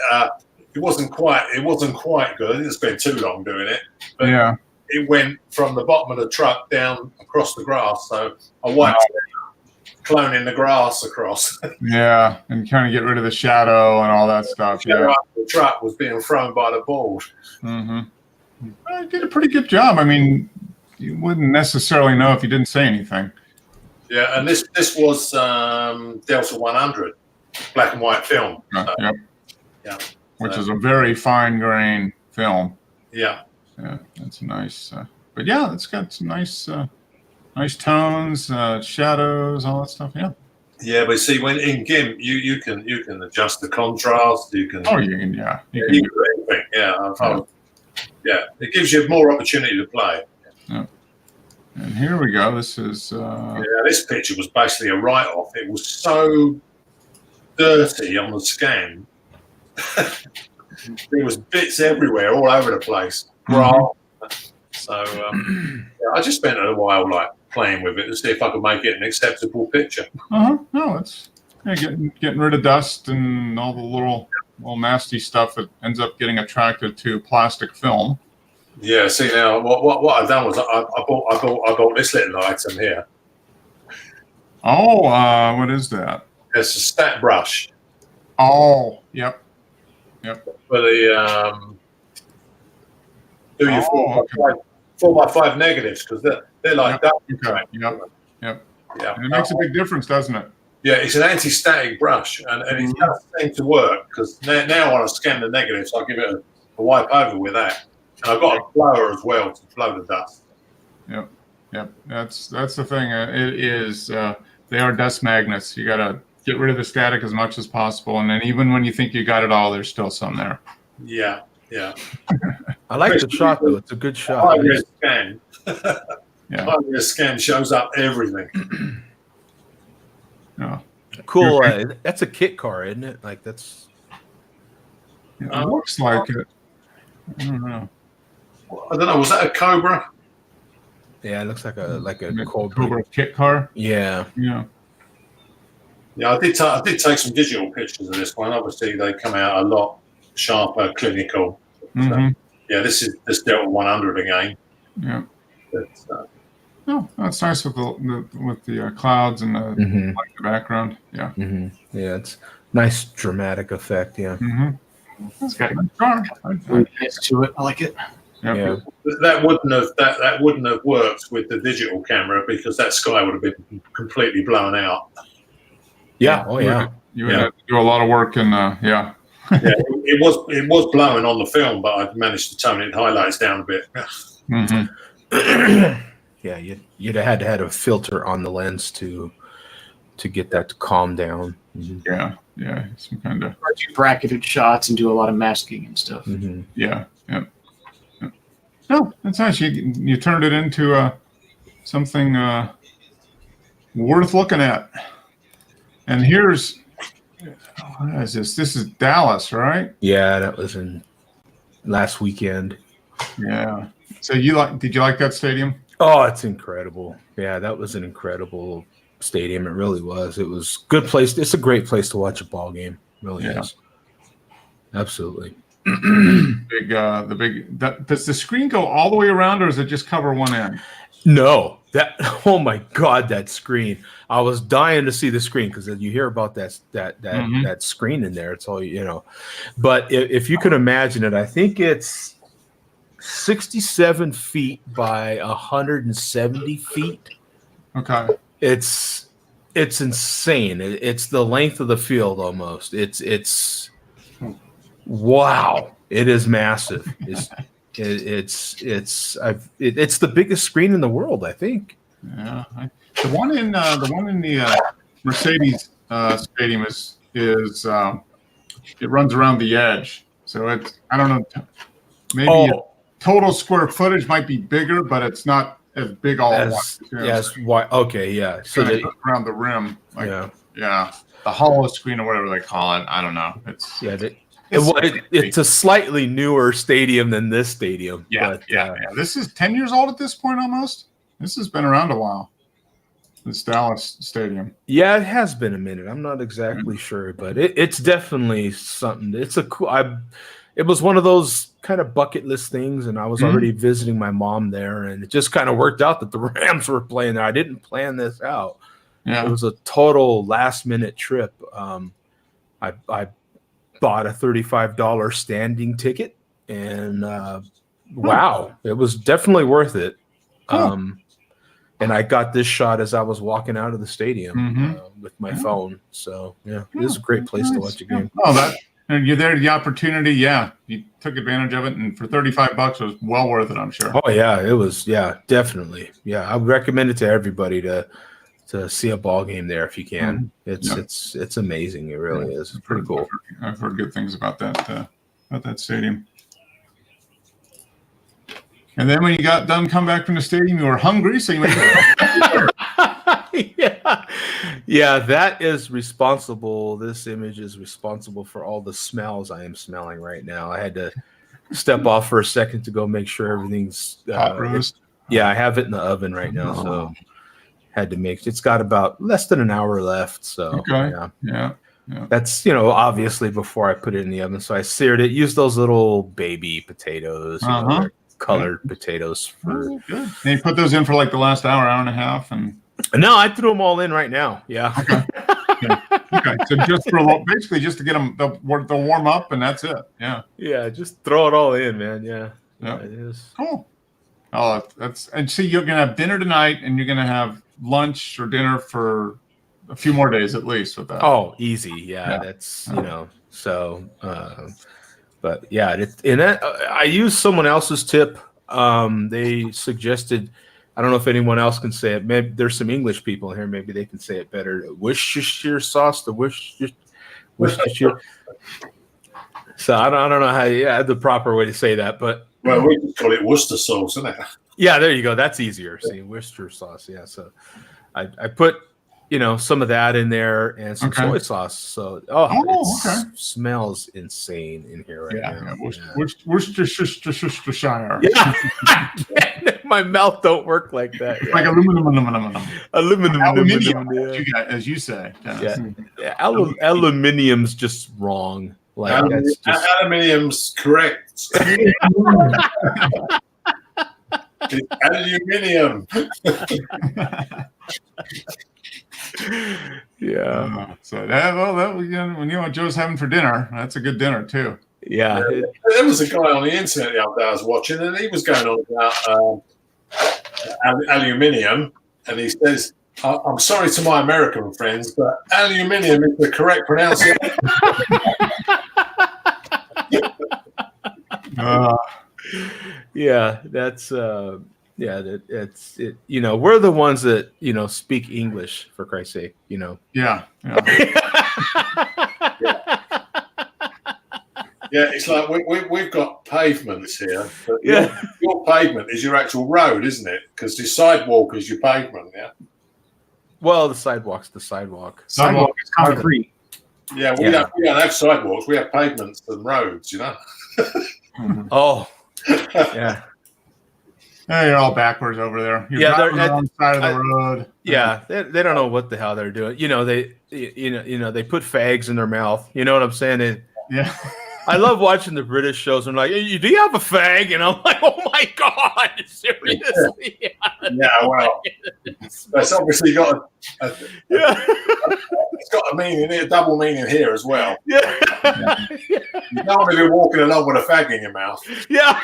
it wasn't quite good. I didn't spend too long doing it. But Yeah. it went from the bottom of the truck down across the grass. So I wiped it, cloning the grass across. Yeah, and kind of get rid of the shadow and all that stuff. Yeah. The truck was being thrown by the board. Mm-hmm. I did a pretty good job. I mean, you wouldn't necessarily know if you didn't say anything. Yeah, and this was Delta 100, black and white film. Yep. Yeah. Which is a very fine grain film. Yeah. Yeah, that's nice. But yeah, it's got some nice tones, shadows, all that stuff. Yeah. Yeah, but see, when in GIMP, you can adjust the contrast. You can. Oh, you can. Yeah. You can You can do anything. Yeah. Yeah. It gives you more opportunity to play. And here we go. This is. Yeah, this picture was basically a write-off. It was so dirty on the scan. There was bits everywhere, all over the place. So I just spent a while like playing with it to see if I could make it an acceptable picture. No, it's getting rid of dust and all the little nasty stuff that ends up getting attracted to plastic film. Yeah. See now, what I've done was I bought this little item here. Oh, what is that? It's a stat brush Oh, yep. for the do your Oh, 4x5 negatives because they're like that. Okay. Yep. Yeah. And it makes a big difference, doesn't it? Yeah, it's an anti-static brush, and it does seem to work because now when I scan the negatives, I give it a wipe over with that, and I've got a blower as well to blow the dust. Yep. That's the thing. It is. They are dust magnets. You got to get rid of the static as much as possible, and then even when you think you got it all, there's still some there. Yeah. I like the shot though. It's a good shot. High-res scan. Yeah. High-res scan shows up everything. Yeah. Cool. That's a kit car, isn't it? Like that's. It looks like it. I don't know. I don't know. Was that a Cobra? Yeah, it looks like a cold Cobra kit car. Yeah. Yeah. Yeah, I did take some digital pictures of this one. Obviously, they come out a lot sharper, clinical. Mm-hmm. Yeah, this is this Delta 100 again. Yeah. But, Oh, that's nice with the clouds and the background. Yeah. Mm-hmm. Yeah, it's nice dramatic effect. Yeah. Mm-hmm. It's got a good car. Nice to it. I like it. Yep. Yeah. that wouldn't have worked with the digital camera because that sky would have been completely blown out. Yeah. Oh yeah. You would have to do a lot of work in Yeah, it was blowing on the film, but I managed to tone it highlights down a bit. Mhm. Yeah, you'd have had a filter on the lens to get that to calm down. Yeah, some kind of Or do bracketed shots and do a lot of masking and stuff. yeah. No, that's nice. You turned it into something worth looking at. And here's what is this? This is Dallas, right? Yeah, that was in last weekend. Yeah. So did you like that stadium? Oh, it's incredible. Yeah, that was an incredible stadium. It really was. It was a good place. It's a great place to watch a ball game. It really Yeah. is. Absolutely. Does the screen go all the way around, or does it just cover one end? No, oh my God, that screen. I was dying to see the screen because you hear about that screen in there. It's all, but if you can imagine it, I think it's 67 feet by 170 feet. Okay. It's insane. It's the length of the field almost. It's wow. It is massive. It's the biggest screen in the world, I think. Yeah. The one in the Mercedes stadium is it runs around the edge, so it's, I don't know, maybe total square footage might be bigger, but it's not as big all at once. Yes. Why? Okay. Yeah. So around the rim, like, yeah, the hollow screen or whatever they call it. I don't know. It's it's a slightly newer stadium than this stadium. Yeah. This is 10 years old at this point almost. This has been around a while. This Dallas stadium. Yeah, it has been a minute. I'm not exactly sure, but it's definitely something. It's a cool. It was one of those kind of bucket list things, and I was already visiting my mom there, and it just kind of worked out that the Rams were playing there. I didn't plan this out. Yeah. It was a total last minute trip. I bought a $35 standing ticket, and wow, it was definitely worth it. Cool. And I got this shot as I was walking out of the stadium with my phone. So yeah, it is a great place to watch a game. Oh, and you're there, the opportunity. Yeah, you took advantage of it, and for $35, it was well worth it, I'm sure. Oh yeah, it was. Yeah, definitely. Yeah, I would recommend it to everybody to see a ball game there if you can. It's amazing. It really is. It's pretty cool. I've heard good things about that stadium. And then when you got done, come back from the stadium, you were hungry, so you made Yeah, that is responsible. This image is responsible for all the smells I am smelling right now. I had to step off for a second to go make sure everything's hot roast. Yeah, I have it in the oven right now, so had to make. It's got about less than an hour left, so okay. Yeah. That's obviously before I put it in the oven. So I seared it. Used those little baby potatoes. Colored potatoes for good. And you put those in for like the last hour and a half, and no, I threw them all in right now. Yeah. Okay. So just basically just to get them, they'll warm up, and that's it. Yeah. Yeah. Just throw it all in, man. Yeah. It is cool. Oh, and see, you're gonna have dinner tonight, and you're gonna have lunch or dinner for a few more days at least with that. Oh, easy. Yeah. That's so. But yeah, I used someone else's tip. They suggested, I don't know if anyone else can say it. Maybe there's some English people here. Maybe they can say it better. Worcestershire sauce, Worcestershire. So I don't know how the proper way to say that, but we can call it Worcester sauce, isn't it? Yeah, there you go. That's easier. See, Worcester sauce. Yeah. So I put some of that in there and some soy sauce. So it smells insane in here right now. Worcestershire. Yeah. My mouth don't work like that. It's like aluminum. As you say. Aluminium's just wrong. Like aluminium's correct. It's aluminium. Yeah. So when you know what Joe's having for dinner, that's a good dinner too. Yeah. There was a guy on the internet the other day I was watching, and he was going on about aluminium, and he says, "I'm sorry to my American friends, but aluminium is the correct pronunciation." Yeah, that's that's it. You know, we're the ones that speak English, for Christ's sake. Yeah. Yeah, it's like we've got pavements here. But Yeah. your pavement is your actual road, isn't it? Because the sidewalk is your pavement, yeah? Well, the sidewalk's the sidewalk. Sidewalk is concrete. Yeah, we don't have sidewalks. We have pavements and roads, you know? Mhm. Oh, yeah. Hey, you're all backwards over there. You're Yeah, they're driving on the wrong side of the road. Yeah, they don't know what the hell they're doing. They put fags in their mouth. You know what I'm saying? Yeah. I love watching the British shows. I'm like, hey, do you have a fag? And I'm like, oh my god, seriously? Yeah, well, that's obviously got Yeah, it's got a meaning, a double meaning here as well. yeah, You don't want to be walking along with a fag in your mouth. yeah.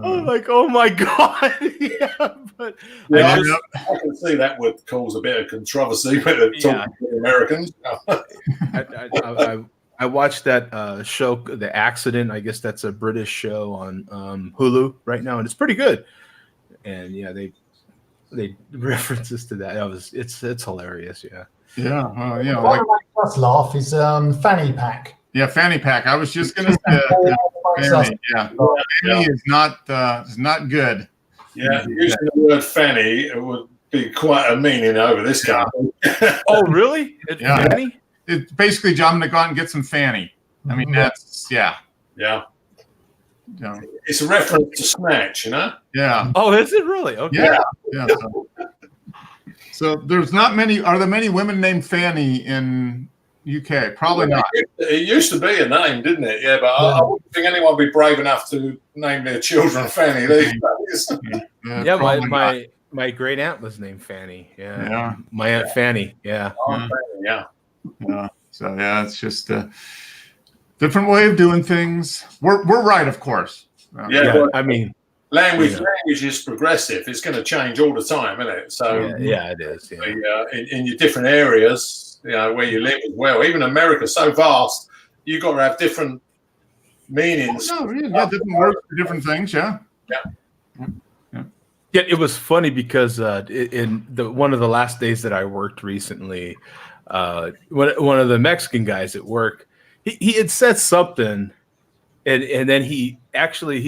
I'm like, oh my god. Yeah, but Yeah, I just, I can see that would cause a bit of controversy with talking to Americans. I watched that show, The Accident. I guess that's a British show on Hulu right now, and it's pretty good. And yeah, they references to that. It's hilarious. Yeah. Yeah. Yeah. What makes us laugh is fanny pack. Yeah. Fanny pack. I was just going to say fanny. Yeah. Fanny is not good. Yeah, using the word fanny it would be quite a meaning over this country. Oh, really? Yeah. Fanny? It's basically, John, I'm going to go out and get some fanny. I mean, that's, yeah. Yeah, Yeah. it's a reference to snatch, you know. Oh, is it really? Okay. Yeah. Yeah. So there's not many. Are there many women named Fanny in UK? Probably not. It used to be a name, didn't it? Yeah, but I wouldn't think anyone would be brave enough to name their children Fanny these days. Yeah, probably not. my great aunt was named Fanny. Yeah. Yeah. My Aunt Fanny. Yeah. Yeah. Yeah. So yeah, it's just a different way of doing things. We're right, of course. Yeah, well, I mean, language is progressive. It's going to change all the time, isn't it? So yeah, it is. Yeah. in your different areas, where you live as well. Even America's so vast, you've got to have different meanings. No, yeah, different words for different things. Yeah. Yeah, it was funny because in one of the last days that I worked recently, one of the Mexican guys at work, he had said something, and then he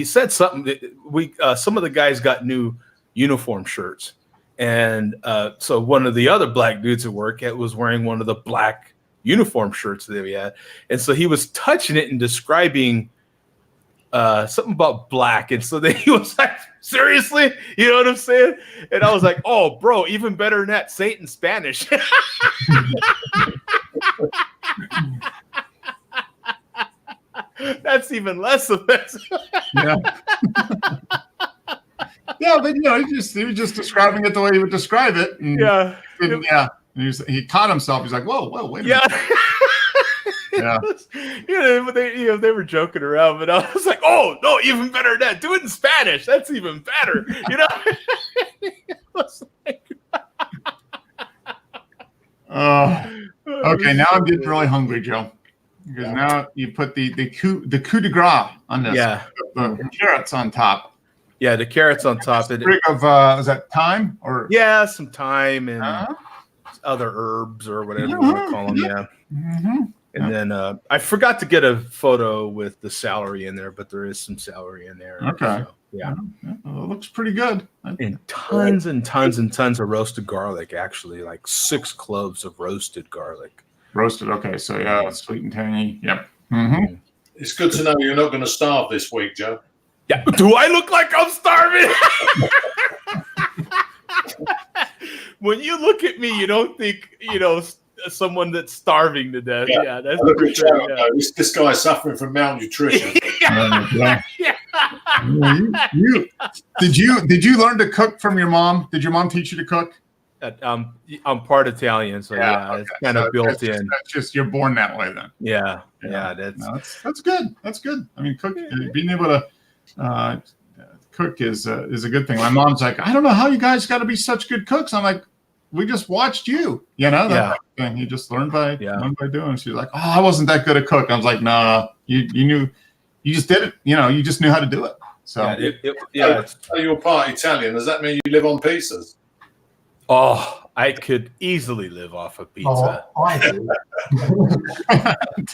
said something that some of the guys got new uniform shirts, and so one of the other black dudes at work was wearing one of the black uniform shirts that we had, and so he was touching it and describing something about black, and so then he was like, seriously, you know what I'm saying? And I was like, oh bro, even better than that, say it in Spanish. That's even less offensive. Yeah. Yeah, but he was just describing it the way he would describe it. And, Yeah. and, yeah. And he caught himself. He's like, whoa, wait a minute. Yeah. Yeah. But they were joking around, but I was like, oh no, even better than that. Do it in Spanish. That's even better. I was like, Okay, now I'm getting really hungry, Joe. Because now you put the coup de grace on this. Yeah. The carrots on top. Yeah, the carrots on top. Sprig of is that thyme or? Yeah, some thyme and other herbs or whatever you want to call them. Yeah. Mm-hmm. And then I forgot to get a photo with the celery in there, but there is some celery in there. Okay. So, yeah. Well, it looks pretty good. And tons and tons and tons of roasted garlic, actually, like 6 cloves of roasted garlic. Roasted. Okay. So yeah, sweet and tangy. Yep. Mm-hmm. It's good to know you're not going to starve this week, Joe. Yeah. Do I look like I'm starving? When you look at me, you don't think, someone that's starving to death. Yeah, that's Look for at sure. Joe, though. This guy's suffering from malnutrition. Yeah. Did you learn to cook from your mom? Did your mom teach you to cook? I'm part Italian, so yeah, okay. it's kind of built that's in. That's just you're born that way then. Yeah. No, that's good. That's good. I mean, being able to cook is a good thing. My mom's like, I don't know how you guys got to be such good cooks. I'm like, we just watched you. You know, that Yeah. type of thing. You just learned by Yeah. doing. She's like, oh, I wasn't that good at cook. I was like, nah, you knew, you just did it. You know, you just knew how to do it. So Yeah. So you're part Italian. Does that mean you live on pizzas? Oh, I could easily live off of pizza. Oh, I do.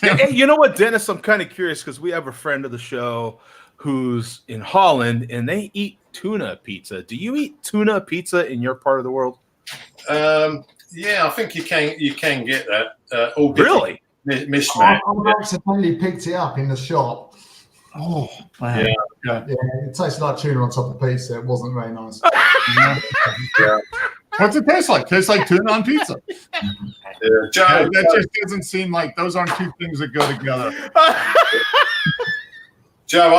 Hey, you know what, Dennis? I'm kind of curious because we have a friend of the show who's in Holland and they eat tuna pizza. Do you eat tuna pizza in your part of the world? Yeah, I think you can get that. All Really? Mishmash. I accidentally picked it up in the shop. oh, man. Yeah, it tasted like tuna on top of pizza. It wasn't very nice. What's it taste like? Tastes like tuna on pizza. Joe, That just doesn't seem like those aren't two things that go together. Joe,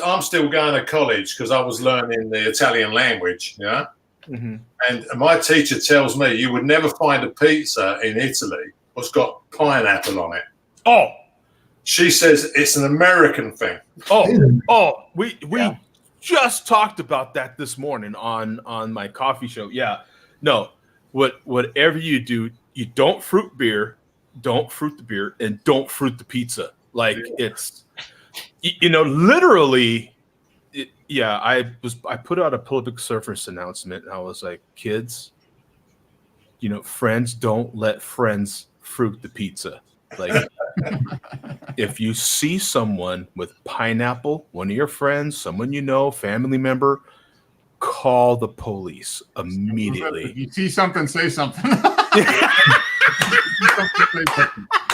I'm still going to college because I was learning the Italian language. Yeah. Mhm. And my teacher tells me you would never find a pizza in Italy that's got pineapple on it. Oh, She says it's an American thing. we just talked about that this morning on my coffee show. Yeah, no, whatever you do, you don't fruit the beer, and don't fruit the pizza. Like it's, literally. I put out a public service announcement. And I was like, kids, friends don't let friends fruit the pizza. Like, if you see someone with pineapple, one of your friends, someone you know, family member, call the police immediately. If you see something, say something.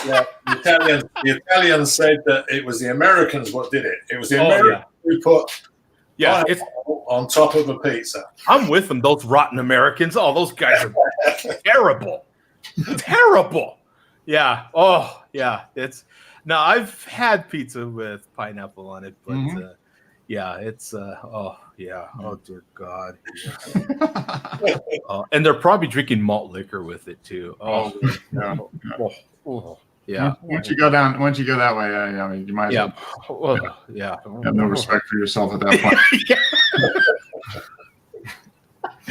Yeah, the Italians said that it was the Americans what did it. It was the Americans who put pineapple on top of a pizza. I'm with them. Those rotten Americans. Oh, those guys are terrible. Terrible. Yeah. Oh, yeah. Now I've had pizza with pineapple on it, but it's oh dear God. Yeah. And they're probably drinking malt liquor with it too. Oh, yeah. Once you go that way, I mean, you might as well have no respect for yourself at that point.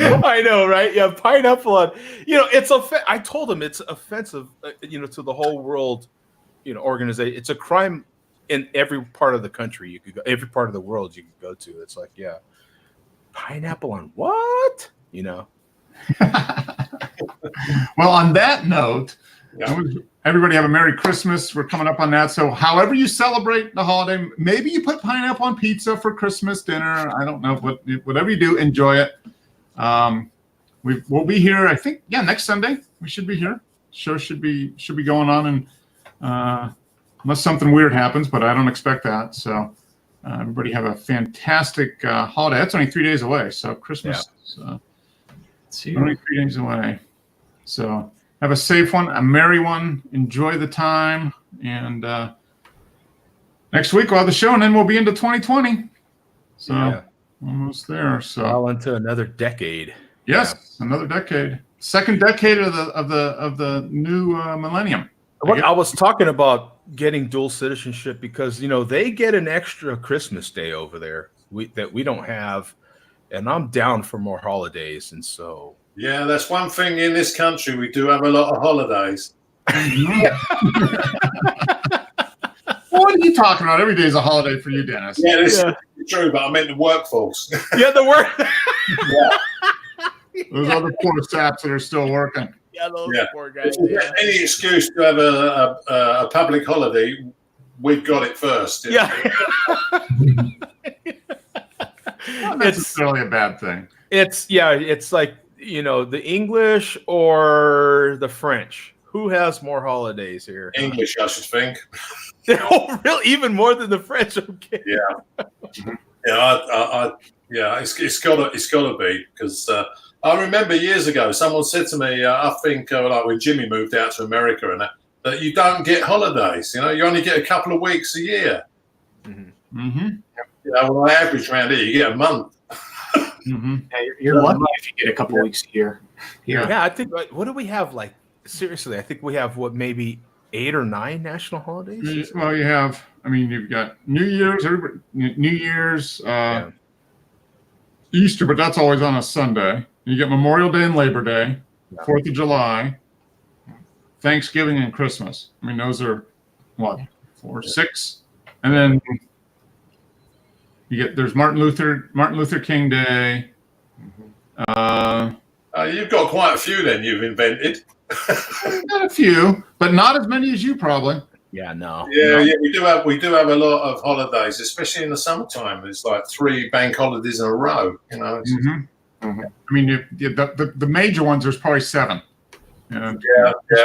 I know, right? Yeah, pineapple on. It's I told him it's offensive. To the whole world. Organization. It's a crime in every part of the country you could go. Every part of the world you could go to. It's like, pineapple on what? Well, on that note, everybody have a Merry Christmas. We're coming up on that. So however you celebrate the holiday, maybe you put pineapple on pizza for Christmas dinner. I don't know, but whatever you do, enjoy it. We'll be here, I think, next Sunday. We should be here. Show should be going on, and unless something weird happens, but I don't expect that. So everybody have a fantastic holiday. That's only 3 days away. So Christmas is only 3 days away. So have a safe one, a merry one. Enjoy the time. And next week we'll have the show, and then we'll be into 2020. So almost there. So well into another decade. Yes, another decade. Second decade of the new millennium. I was talking about getting dual citizenship because they get an extra Christmas day over there that we don't have, and I'm down for more holidays, and so that's one thing in this country. We do have a lot of holidays. What are you talking about? Every day is a holiday for you, Dennis. Yeah, this is true, but I meant the workforce. Yeah, the work. Those other poor saps that are still working. Yeah, those poor guys. Any excuse to have a public holiday, we've got it first. Yeah. Not necessarily a bad thing. It's like, the English or the French. Who has more holidays here? English, I should think. Oh, really? Even more than the French? Okay. It's got to be because I remember years ago someone said to me, I think like when Jimmy moved out to America and that you don't get holidays. You only get a couple of weeks a year. On average around here, you get a month. You're lucky if you get a couple weeks a year. Yeah, I think. What do we have? Like, seriously, I think we have maybe 8 or 9 national holidays. Well, you have. I mean, you've got New Year's, Easter, but that's always on a Sunday. You get Memorial Day and Labor Day. 4th of July, Thanksgiving, and Christmas. I mean, those are what, 4, 6, and then there's Martin Luther King Day. You've got quite a few then you've invented. Got a few, but not as many as you probably. Yeah, no. Yeah, we do have a lot of holidays, especially in the summertime. It's like 3 bank holidays in a row. You know. I mean, the major ones, there's probably 7. Yeah.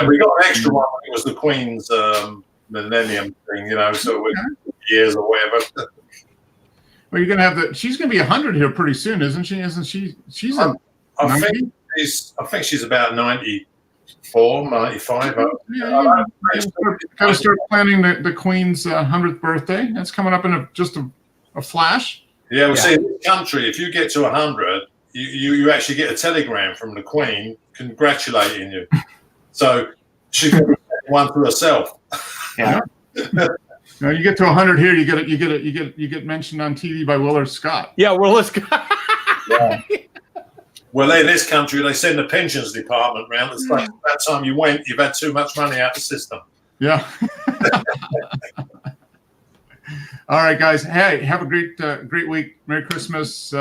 We got an extra one. It was the Queen's millennium thing, you know, so with years or whatever. Well, you're gonna have she's gonna be 100 here pretty soon, isn't she? Isn't she? She's I think she's about 94, 95. Gotta start planning the Queen's 100th birthday. That's coming up in just a flash. Yeah, well, see, in this country, if you get to 100, you actually get a telegram from the Queen congratulating you. So she can get one for herself. Yeah. Now you get to 100 here, you get mentioned on TV by Willard Scott. Yeah, well, let's go. Well, in this country, they send the pensions department round. It's like that time you went, you've had too much money out of the system. Yeah. All right, guys. Hey, have a great week. Merry Christmas.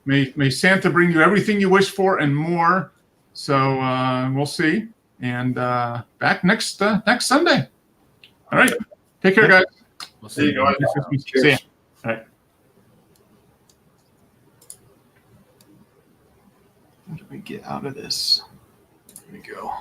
May Santa bring you everything you wish for and more. So we'll see. And back next Sunday. All right. Take care, guys. We'll See you guys. See ya. All right. How do we get out of this? There we go.